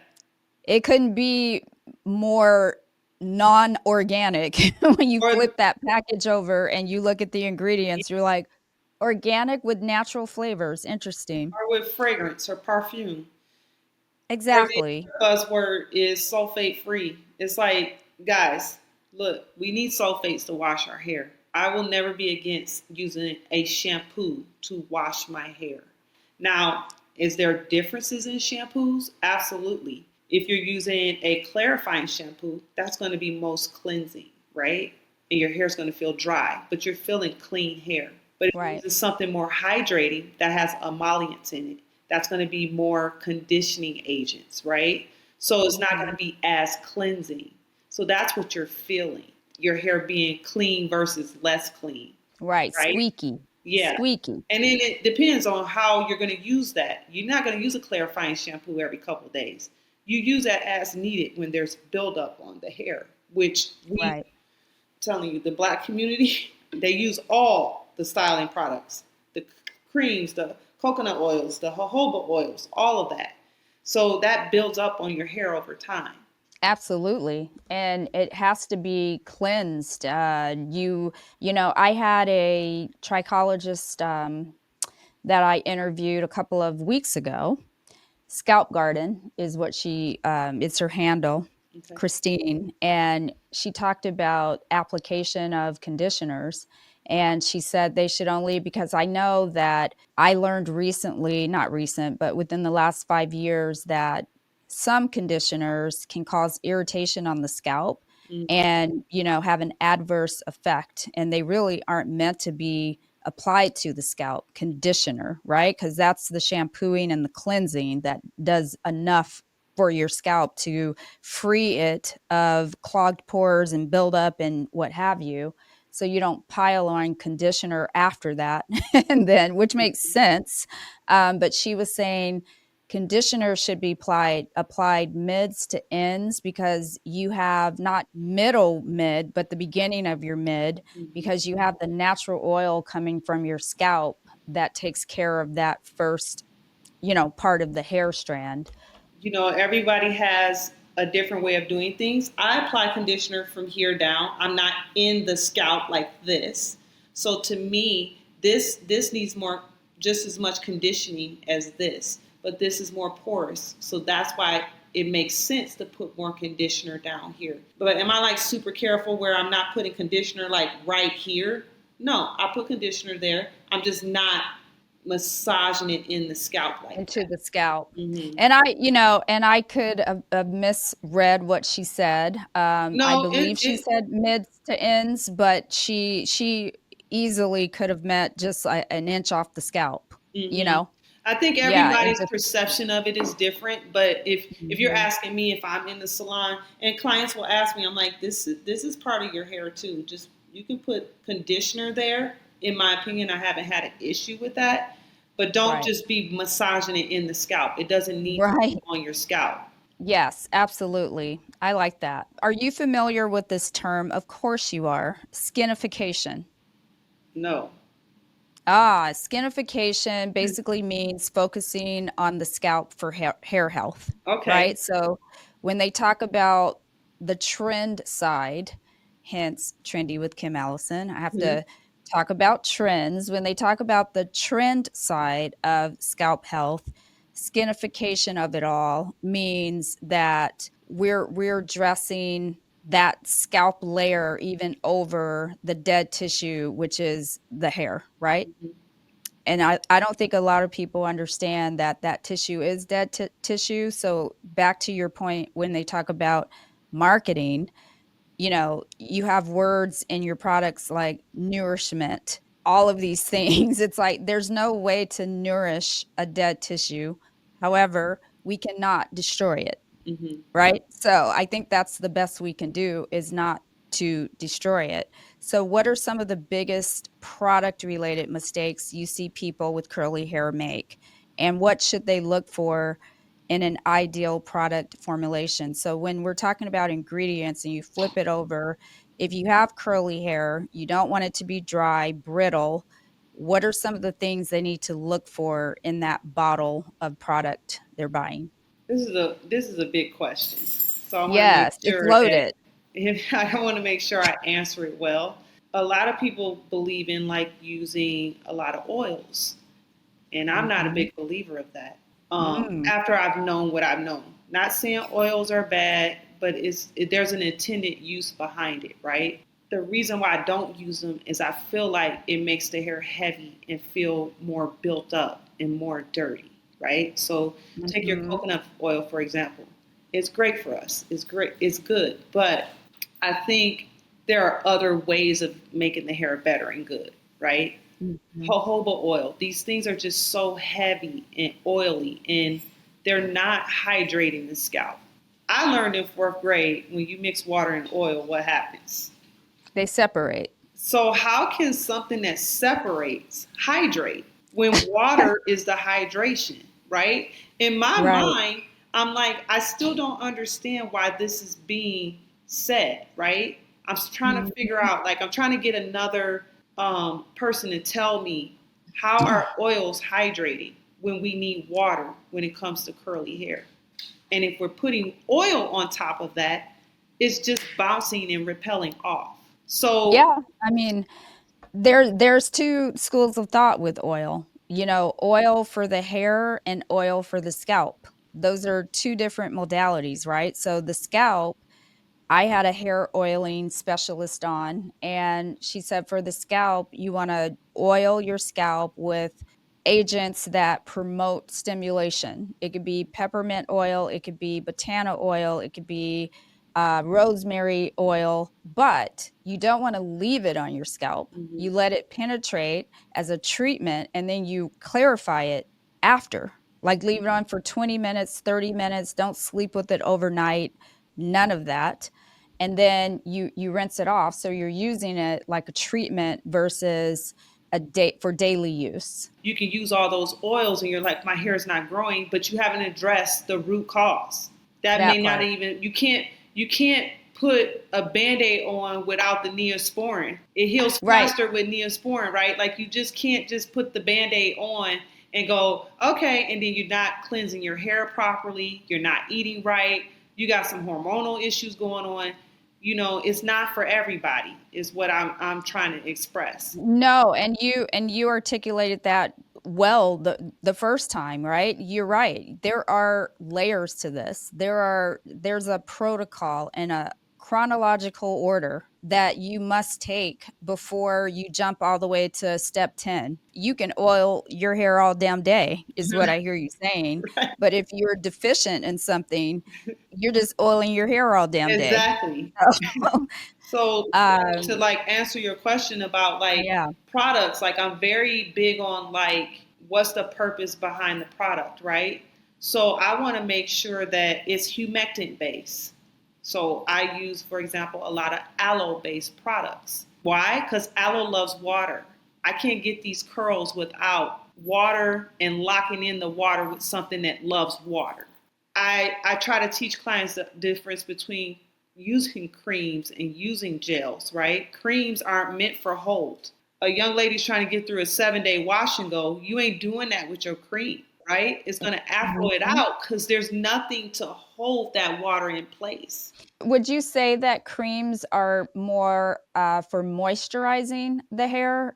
It couldn't be more non-organic when you Or flip that package over and you look at the ingredients, you're like, organic with natural flavors. Interesting. or with fragrance or perfume. Or the Exactly. other buzzword is sulfate free. It's like, guys, look, we need sulfates to wash our hair. I will never be against using a shampoo to wash my hair. Now, is there differences in shampoos? Absolutely. If you're using a clarifying shampoo, that's going to be most cleansing, right? And your hair's going to feel dry, but you're feeling clean hair. But if you're Right. using something more hydrating that has emollients in it, that's going to be more conditioning agents, right? So it's not going to be as cleansing. So that's what you're feeling. Your hair being clean versus less clean, Right. right? Squeaky. Yeah. Squeaky. And then it depends on how you're going to use that. You're not going to use a clarifying shampoo every couple of days. You use that as needed when there's buildup on the hair, which Right. telling you, the Black community, they use all the styling products, the creams, the coconut oils, the jojoba oils, all of that. So that builds up on your hair over time. Absolutely. And it has to be cleansed. I had a trichologist that I interviewed a couple of weeks ago. Scalp Garden is what it's her handle, Okay. Christine. And she talked about application of conditioners. And she said they should only, because I know that I learned recently, not recent, but within the last 5 years, that some conditioners can cause irritation on the scalp Mm-hmm. and, have an adverse effect. And they really aren't meant to be applied to the scalp. Conditioner, right? Because that's the shampooing and the cleansing that does enough for your scalp to free it of clogged pores and buildup and what have you. So you don't pile on conditioner after that, and then, which makes sense. But she was saying conditioner should be applied mids to ends, because you have not middle mid, but the beginning of your mid, Mm-hmm. because you have the natural oil coming from your scalp that takes care of that first, part of the hair strand. Everybody has a different way of doing things. I apply conditioner from here down. I'm not in the scalp like this. So to me, this needs more, just as much conditioning as this, but this is more porous. So that's why it makes sense to put more conditioner down here. But am I like super careful where I'm not putting conditioner like right here? No, I put conditioner there. I'm just not massaging it in the scalp like Into that. the scalp. Mm-hmm. And I could have misread what she said. I No, believe she said mids to ends, but she easily could have meant just an inch off the scalp. You hmm know, I think yeah, it everybody's just. perception of it is different. But if you're Mhm. asking me if I'm in the salon, and clients will ask me, I'm like, this is part of your hair too. Just you can put conditioner there. In my opinion, I haven't had an issue with that. But don't Right. just be massaging it in the scalp. It doesn't need to Right. be on your scalp. Yes, absolutely. I like that. Are you familiar with this term? Of course you are. Skinification. No. Skinification basically means focusing on the scalp for hair health, Okay. right? So when they talk about the trend side, hence Trendy with Kim Allison, I have Mhm. to talk about trends. When they talk about the trend side of scalp health, skinification of it all means that we're dressing that scalp layer even over the dead tissue, which is the hair, right? Mhm. And I don't think a lot of people understand that that tissue is dead tissue. So back to your point, when they talk about marketing, you have words in your products like nourishment, all of these things. It's like there's no way to nourish a dead tissue. However, we cannot destroy it. Mhm. Right? So I think that's the best we can do, is not to destroy it. So what are some of the biggest product related mistakes you see people with curly hair make? And what should they look for in an ideal product formulation? So when we're talking about ingredients and you flip it over, if you have curly hair, you don't want it to be dry, brittle. What are some of the things they need to look for in that bottle of product they're buying? This is a big question. So I want to make Yes, it's sure that loaded. I want to make sure I answer it well. A lot of people believe in like using a lot of oils, and I'm not a Mhm. big believer of that. Mm, After I've known what I've known, not saying oils are bad, but there's an intended use behind it, right? The reason why I don't use them is I feel like it makes the hair heavy and feel more built up and more dirty, right? So take your mhm. coconut oil, for example. It's great for us. It's great. It's good. But I think there are other ways of making the hair better and good, right? Mhm. jojoba oil. These things are just so heavy and oily, and they're not hydrating the scalp. I learned in fourth grade when you mix water and oil, what happens? They separate. So, how can something that separates hydrate when water is the hydration, right? In my Right. mind, I'm like, I still don't understand why this is being said, right? I'm trying to figure Mhm. out, like, I'm trying to get another person to tell me how are oils hydrating when we need water when it comes to curly hair. And if we're putting oil on top of that, it's just bouncing and repelling off. So, Yeah, I mean, there's 2 schools of thought with oil. You know, oil for the hair and oil for the scalp. Those are 2 different modalities, right? So the scalp, I had a hair oiling specialist on, and she said for the scalp, you wanna oil your scalp with agents that promote stimulation. It could be peppermint oil, it could be botana oil, it could be, rosemary oil, but you don't wanna leave it on your scalp. mhm. You let it penetrate as a treatment, and then you clarify it after. Like, leave it on for 20 minutes, 30 minutes, don't sleep with it overnight, none of that, and then you rinse it off, so you're using it like a treatment versus a day for daily use. You can use all those oils and you're like, my hair is not growing, but you haven't addressed the root cause. That may That not part. even you can't put a band-aid on without the neosporin. It heals Right. faster with neosporin, right? Like you just can't just put the band-aid on and go, okay, and then you're not cleansing your hair properly, you're not eating right, you got some hormonal issues going on. It's not for everybody, is what I'm trying to express. No, and you articulated that well the first time, right? You're right. There are layers to this. There's a protocol and a chronological order that you must take before you jump all the way to step 10. You can oil your hair all damn day, is what I hear you saying. Right. But if you're deficient in something, you're just oiling your hair all damn day. Exactly. So, So to um, like answer your question about like yeah. products, like I'm very big on like what's the purpose behind the product, right? So I want to make sure that it's humectant based. So I use, for example, a lot of aloe based products. Why? Because aloe loves water. I can't get these curls without water and locking in the water with something that loves water. I try to teach clients the difference between using creams and using gels, right? Creams aren't meant for hold. A young lady's trying to get through a 7-day wash and go, you ain't doing that with your cream, right? It's going to afro it Mhm. out because there's nothing to hold that water in place. Would you say that creams are more, for moisturizing the hair?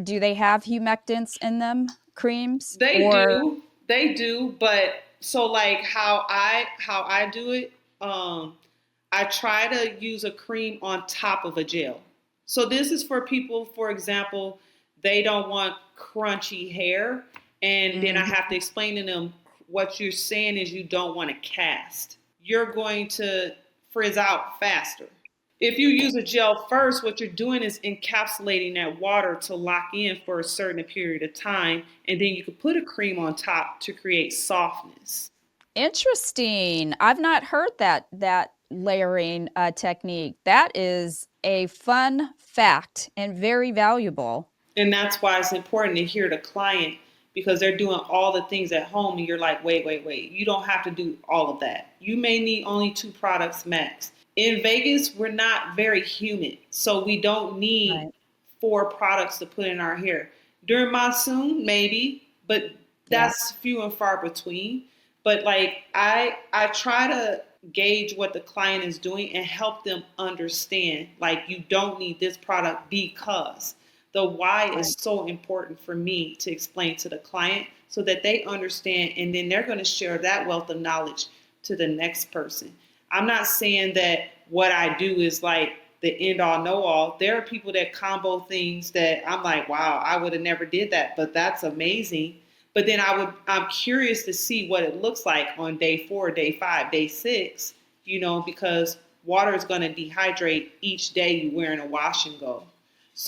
Do they have humectants in them, creams? They Or do, they do, but so like how I do it, I try to use a cream on top of a gel. So this is for people, for example, they don't want crunchy hair, and then I Mhm. have to explain to them what you're saying is you don't want to cast. You're going to frizz out faster. If you use a gel first, what you're doing is encapsulating that water to lock in for a certain period of time, and then you can put a cream on top to create softness. Interesting. I've not heard that layering, technique. That is a fun fact and very valuable. And that's why it's important to hear the client because they're doing all the things at home, and you're like, wait, wait, wait. You don't have to do all of that. You may need only 2 products max. In Vegas, we're not very humid, so we don't need Right. 4 products to put in our hair. During monsoon, maybe, but Yeah. that's few and far between. But like I try to gauge what the client is doing and help them understand like you don't need this product because the why Right. is so important for me to explain to the client so that they understand and then they're going to share that wealth of knowledge to the next person. I'm not saying that what I do is like the end all know all. There are people that combo things that I'm like, wow, I would have never did that, but that's amazing. But then I'm curious to see what it looks like on day 4, day 5, day 6, because water is going to dehydrate each day you're wearing a wash and go.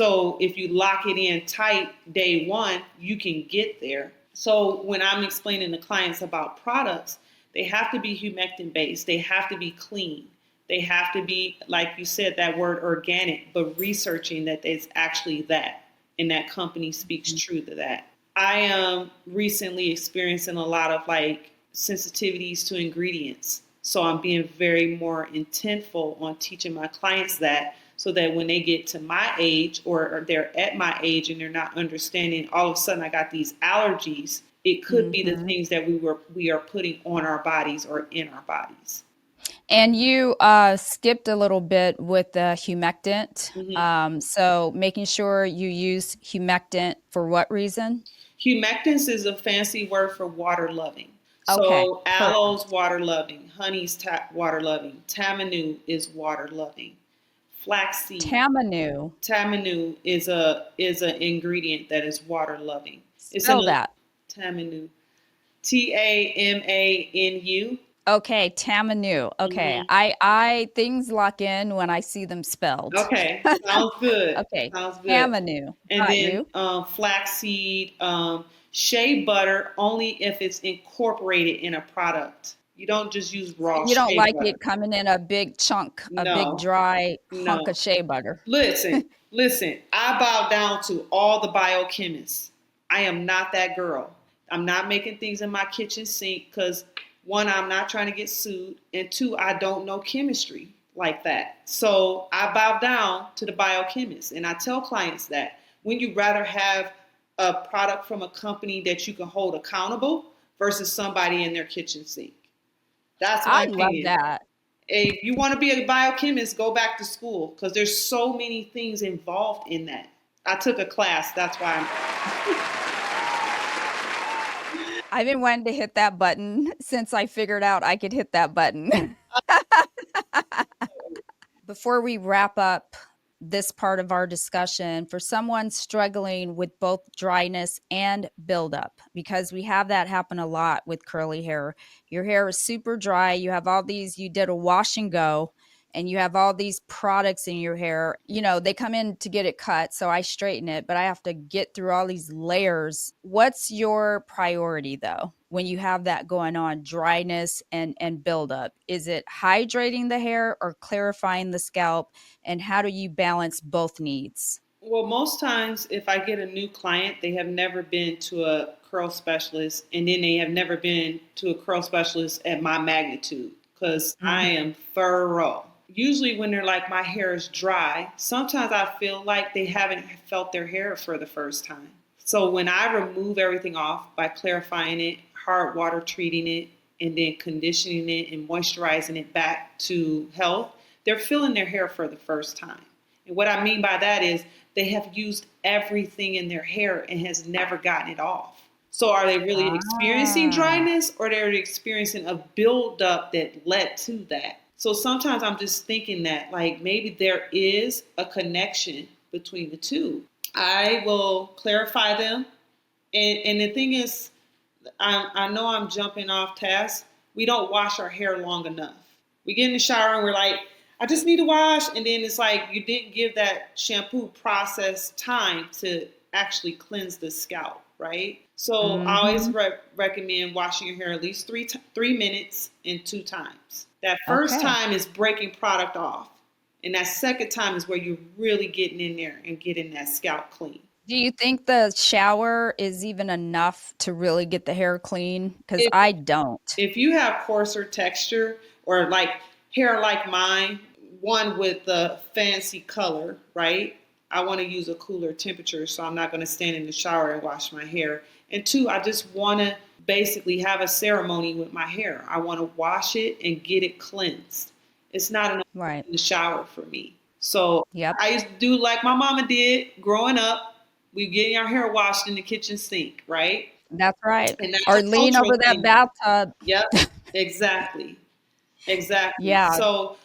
So if you lock it in tight day one, you can get there. So when I'm explaining to clients about products, they have to be humectant based. They have to be clean. They have to be, like you said, that word organic, but researching that it's actually that. And that company speaks true to that. I am recently experiencing a lot of like sensitivities to ingredients. So I'm being very more intentful on teaching my clients that, so that when they get to my age or they're at my age and they're not understanding, all of a sudden I got these allergies. It could be the things that we are putting on our bodies or in our bodies. And you skipped a little bit with the humectant. Mm-hmm. So making sure you use humectant for what reason? Humectants is a fancy word for water loving. Okay, So perfect. aloe's water loving, honey's water loving, tamanu is water loving, flaxseed. Tamanu. Tamanu is an ingredient that is water loving. It's in Spell a that. tamanu, Tamanu. Okay, Tamanu. Okay. Mm-hmm. I things lock in when I see them spelled. Okay, sounds good. Okay. Sounds good. Tamanu. And Got then you. flaxseed, shea butter only if it's incorporated in a product. You don't just use raw You don't shea like butter. it coming in a big chunk, a big No, dry hunk no. of shea butter. Listen, listen. I bow down to all the biochemists. I am not that girl. I'm not making things in my kitchen sink because one, I'm not trying to get sued, and two, I don't know chemistry like that. So I bow down to the biochemists, and I tell clients that when you rather have a product from a company that you can hold accountable versus somebody in their kitchen sink. That's my I love opinion. that. If you want to be a biochemist, go back to school because there's so many things involved in that. I took a class, that's why I've been wanting to hit that button since I figured out I could hit that button. Before we wrap up this part of our discussion, for someone struggling with both dryness and buildup, because we have that happen a lot with curly hair. Your hair is super dry. You have all these, you did a wash and go, and you have all these products in your hair. You know, they come in to get it cut, so I straighten it, but I have to get through all these layers. What's your priority though when you have that going on, dryness and buildup? Is it hydrating the hair or clarifying the scalp? And how do you balance both needs? well, most times if I get a new client, they have never been to a curl specialist and then they have never been to a curl specialist at my magnitude because I Mhm. am thorough. Usually when they're like my hair is dry, sometimes I feel like they haven't felt their hair for the first time. So when I remove everything off by clarifying it, hard water treating it, and then conditioning it and moisturizing it back to health, they're feeling their hair for the first time. And what I mean by that is they have used everything in their hair and has never gotten it off. So are they really experiencing Ah, dryness or they're experiencing a buildup that led to that? So sometimes I'm just thinking that like maybe there is a connection between the two. I will clarify them. And the thing is, I know I'm jumping off task. We don't wash our hair long enough. We get in the shower and we're like, I just need to wash. And then it's like you didn't give that shampoo process time to actually cleanse the scalp, right? So I always mhm. recommend washing your hair at least 3 minutes and 2 times. That first Okay. time is breaking product off. And that second time is where you're really getting in there and getting that scalp clean. Do you think the shower is even enough to really get the hair clean? Because If I don't. if you have coarser texture or like hair like mine, one with the fancy color, right? I want to use a cooler temperature, so I'm not going to stand in the shower and wash my hair. And two, I just want to basically have a ceremony with my hair. I want to wash it and get it cleansed. It's not enough Right. in the shower for me. So Yep. I used to do like my mama did growing up. We getting our hair washed in the kitchen sink, right? That's right. And that's Or a lean cultural over that thing. bathtub. Yep, exactly. Exactly. Yeah. So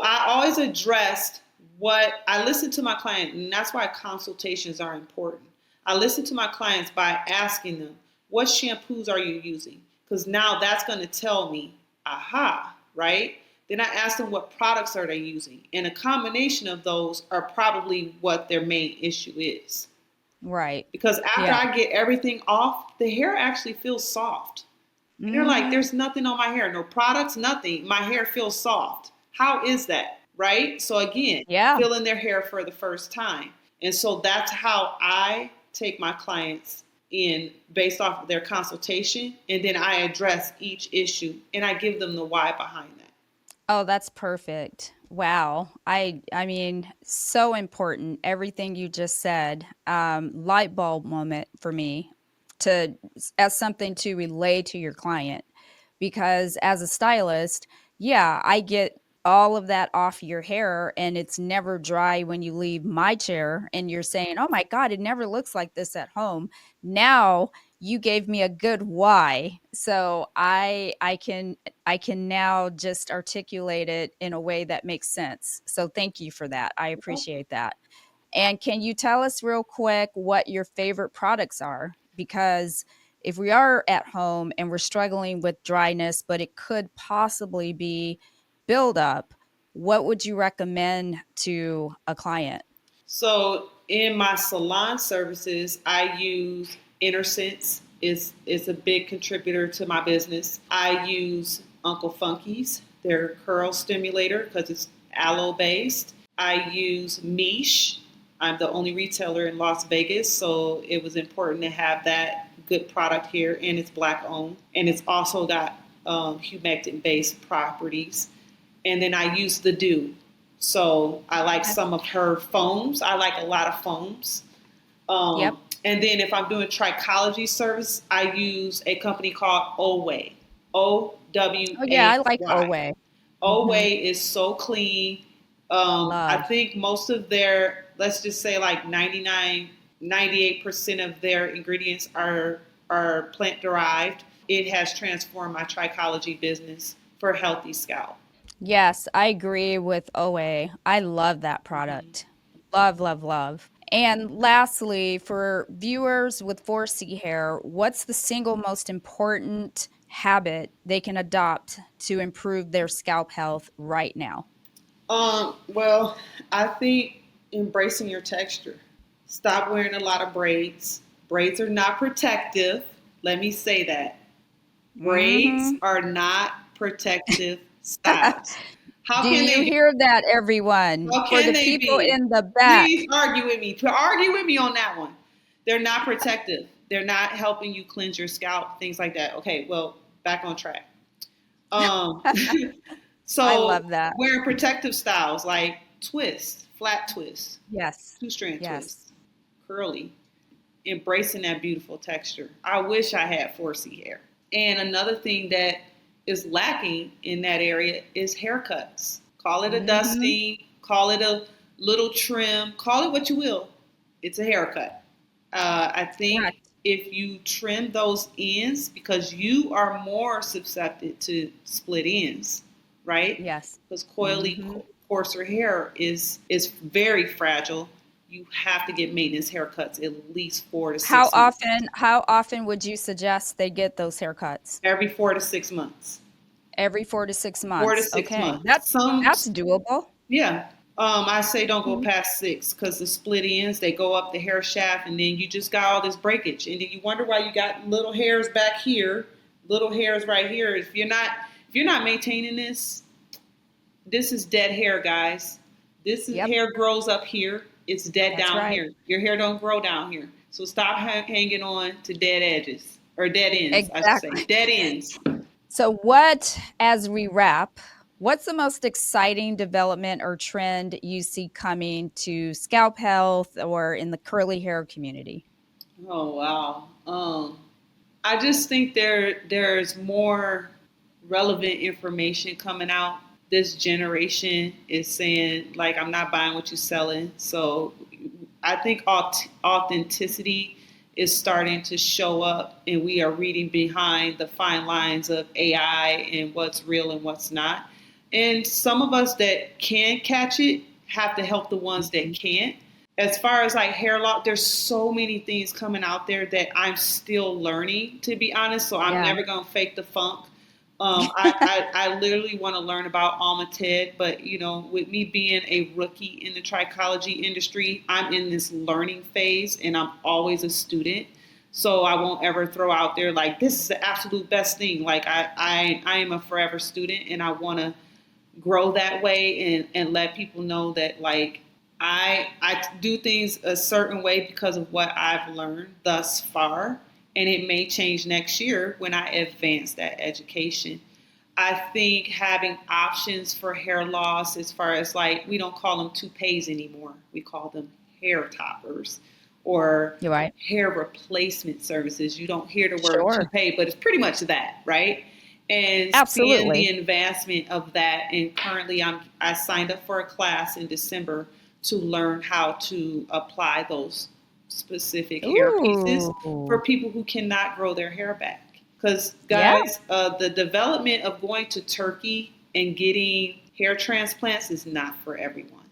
I always addressed what I listen to my client, and that's why consultations are important. I listen to my clients by asking them, what shampoos are you using? Because now that's going to tell me, aha, right? Then I ask them what products are they using. And a combination of those are probably what their main issue is. Right. Because after Yeah. I get everything off, the hair actually feels soft. And they're like, Mm-hmm. there's nothing on my hair, no products, nothing. My hair feels soft. How is that? Right? So again, Yeah. feeling their hair for the first time. And so that's how I take my clients in based off of their consultation. And then I address each issue and I give them the why behind that. Oh, that's perfect. Wow. I mean, so important. Everything you just said. Light bulb moment for me to as something to relay to your client. Because as a stylist, yeah, I get all of that off your hair and it's never dry when you leave my chair and you're saying, "Oh my God, it never looks like this at home." Now you gave me a good why. So I can now just articulate it in a way that makes sense. So thank you for that. I appreciate that. And can you tell us real quick what your favorite products are? Because if we are at home and we're struggling with dryness, but it could possibly be buildup, what would you recommend to a client? So in my salon services, I use InnerSense. Is a big contributor to my business. I use Uncle Funky's, their curl stimulator, because it's aloe based. I use Miche. I'm the only retailer in Las Vegas, so it was important to have that good product here, and it's black owned, and it's also got humectant based properties. And then I use the Dew. So I like some of her foams. I like a lot of foams. Yep. And then if I'm doing trichology service, I use a company called Oway. O W Oh yeah, I A like Y. Away. Hmm. Oway is so clean. I Love. think most of their, let's just say like 98% of their ingredients are plant derived. It has transformed my trichology business for healthy scalp. Yes, I agree with OA. I love that Mhm. product. Love, love, love. And lastly, for viewers with 4C hair, what's the single most important habit they can adopt to improve their scalp health right now? Well, I think embracing your texture. Stop wearing a lot of braids. Braids are not protective. Let me say that. Braids Hmm. are not protective styles. How Do can you they be? hear that, everyone? How For can the they people be? in the back. Please argue with me. Argue with me on that one. They're not protective. They're not helping you cleanse your scalp, things like that. Okay, well, back on track. Um, I so love that. wearing protective styles like twist, flat twist, Yes. two strand Yes. twist, curly, embracing that beautiful texture. I wish I had 4C hair. And another thing that is lacking in that area is haircuts. Call it a Hmm. dusting, call it a little trim, call it what you will. It's a haircut. I think Correct. if you trim those ends, because you are more susceptible to split ends, right? Yes. Because coily, Hmm. coarser hair is very fragile. You have to get maintenance haircuts at least 4 to 6 months. How often would you suggest they get those haircuts? Every 4 to 6 months. Every 4 to 6 Four to months. six Okay. months. Some, That's doable. yeah. I say don't go Mhm. past 6 because the split ends they go up the hair shaft, and then you just got all this breakage, and then you wonder why you got little hairs back here, little hairs right here. If you're not maintaining this, this is dead hair, guys. This is Yep, hair grows up here. It's dead that's down right. here. Your hair don't grow down here. So stop hanging on to dead edges or dead ends, I should say. Exactly. Dead ends. So what as we wrap, what's the most exciting development or trend you see coming to scalp health or in the curly hair community? Oh wow. I just think there's more relevant information coming out. This generation is saying like I'm not buying what you're selling. So I think authenticity is starting to show up, and we are reading behind the fine lines of AI and what's real and what's not. And some of us that can catch it have to help the ones that Mhm. can't. As far as like hair loss, there's so many things coming out there that I'm still learning, to be honest. So I'm Yeah. never gonna fake the funk. I literally want to learn about Almated, but with me being a rookie in the trichology industry, I'm in this learning phase and I'm always a student. So I won't ever throw out there like this is the absolute best thing. Like I am a forever student and I want to grow that way and let people know that like I do things a certain way because of what I've learned thus far, and it may change next year when I advance that education. I think having options for hair loss, as far as like we don't call them toupees anymore, we call them hair toppers or You're right. hair replacement services. You don't hear the word Sure. toupee, but it's pretty much that, right? And seeing the Absolutely. advancement of that, and currently I signed up for a class in December to learn how to apply those specific hair pieces for Ooh. people who cannot grow their hair back. Because Yeah. guys, the development of going to Turkey and getting hair transplants is not for everyone,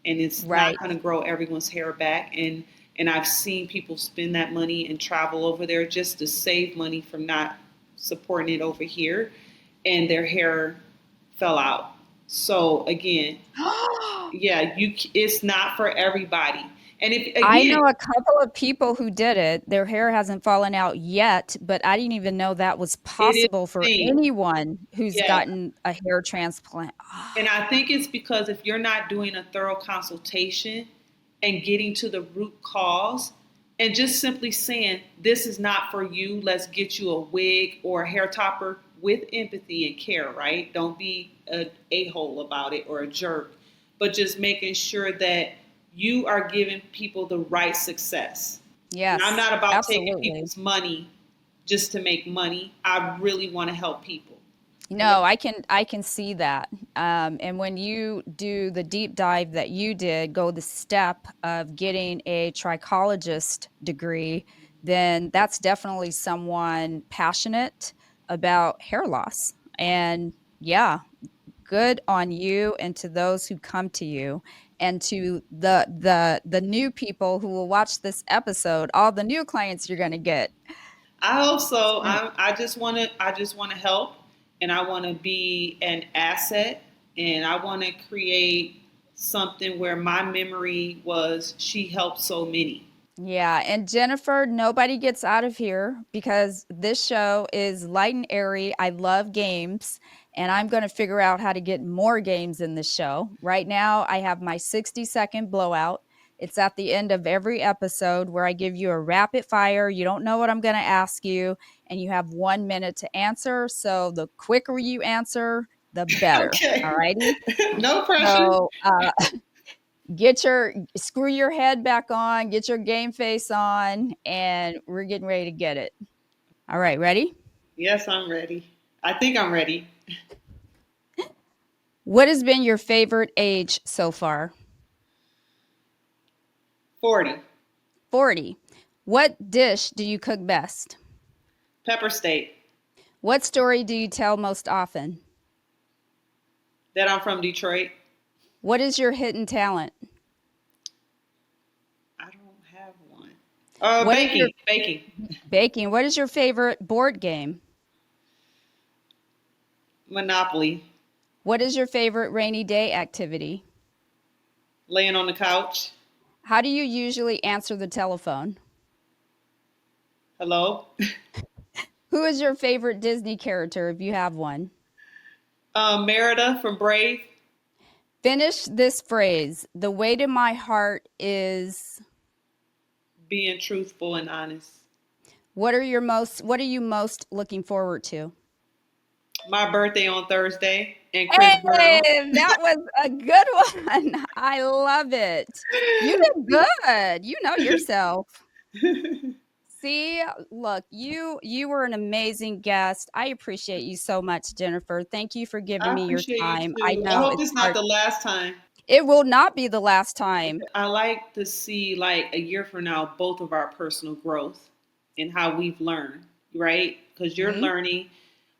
and it's not Right. going to grow everyone's hair back. And I've seen people spend that money and travel over there just to save money from not supporting it over here, and their hair fell out. So again, yeah, it's not for everybody. And if I again, know a couple of people who did it. Their hair hasn't fallen out yet, but I didn't even know that was it is possible a for thing, anyone who's yeah. gotten a hair transplant. And I think it's because if you're not doing a thorough consultation and getting to the root cause and just simply saying, this is not for you, let's get you a wig or a hair topper with empathy and care, right? Don't be an a-hole about it or a jerk, but just making sure that you are giving people the right success. And I'm Yes, not about taking absolutely. people's money just to make money. I really want to help people. No, I can see that. And when you do the deep dive that you did, go the step of getting a trichologist degree, then that's definitely someone passionate about hair loss. And yeah, good on you and to those who come to you and to the new people who will watch this episode, all the new clients you're going to get. I hope so. Mm. I just want to help, and I want to be an asset, and I want to create something where my memory was she helped so many. Yeah, and Jennifer, nobody gets out of here because this show is light and airy. I love games, and I'm going to figure out how to get more games in this show. Right now, I have my 60-second blowout. It's at the end of every episode where I give you a rapid fire. You don't know what I'm going to ask you, and you have 1 minute to answer. So the quicker you answer, the better. All Okay, righty. no pressure. So get your screw your head back on, get your game face on, and we're getting ready to get it. All right, ready? Yes, I'm ready. I think I'm ready. What has been your favorite age so far? 40. 40. What dish do you cook best? Pepper steak. What story do you tell most often? That I'm from Detroit. What is your hidden talent? I don't have one. What is your Baking. Baking. baking? What is your favorite board game? Monopoly. What is your favorite rainy day activity? Laying on the couch. How do you usually answer the telephone? Hello. Who is your favorite Disney character if you have one? Merida from Braids. Finish this phrase. The way to my heart is. Being truthful and honest. What are you most looking forward to? My birthday on Thursday and Chris Hey, Brown. that was a good one. I love it. You did good. You know yourself. See, look, you were an amazing guest. I appreciate you so much, Jennifer. Thank you for giving I me your appreciate you time. I too. I know hope it's it's not hard. the last time. It will not be the last time. I like to see like a year from now both of our personal growth and how we've learned, right? Because you're Mhm. learning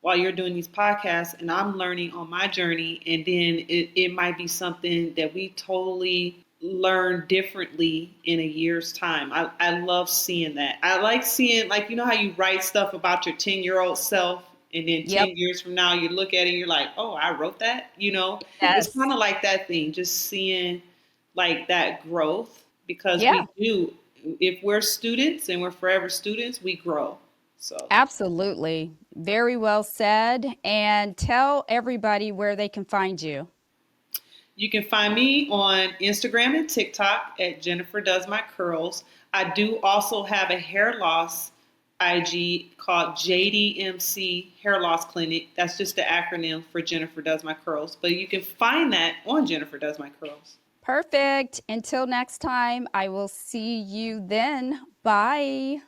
while you're doing these podcasts, and I'm learning on my journey, and then it might be something that we totally learn differently in a year's time. I love seeing that. I like seeing, like, you know how you write stuff about your 10-year-old self And then Yep. 10 years from now, you look at it and you're like, oh, I wrote that. It's Yes. kind of like that thing, just seeing like that growth because Yeah. we do. If we're students and we're forever students, we grow. So Absolutely. Very well said. And tell everybody where they can find you. you can find me on Instagram and TikTok at Jennifer Does My Curls. I do also have a hair loss IG called JDMC Hair Loss Clinic. That's just the acronym for Jennifer Does My Curls. But you can find that on Jennifer Does My Curls. Perfect. Until next time, I will see you then. Bye.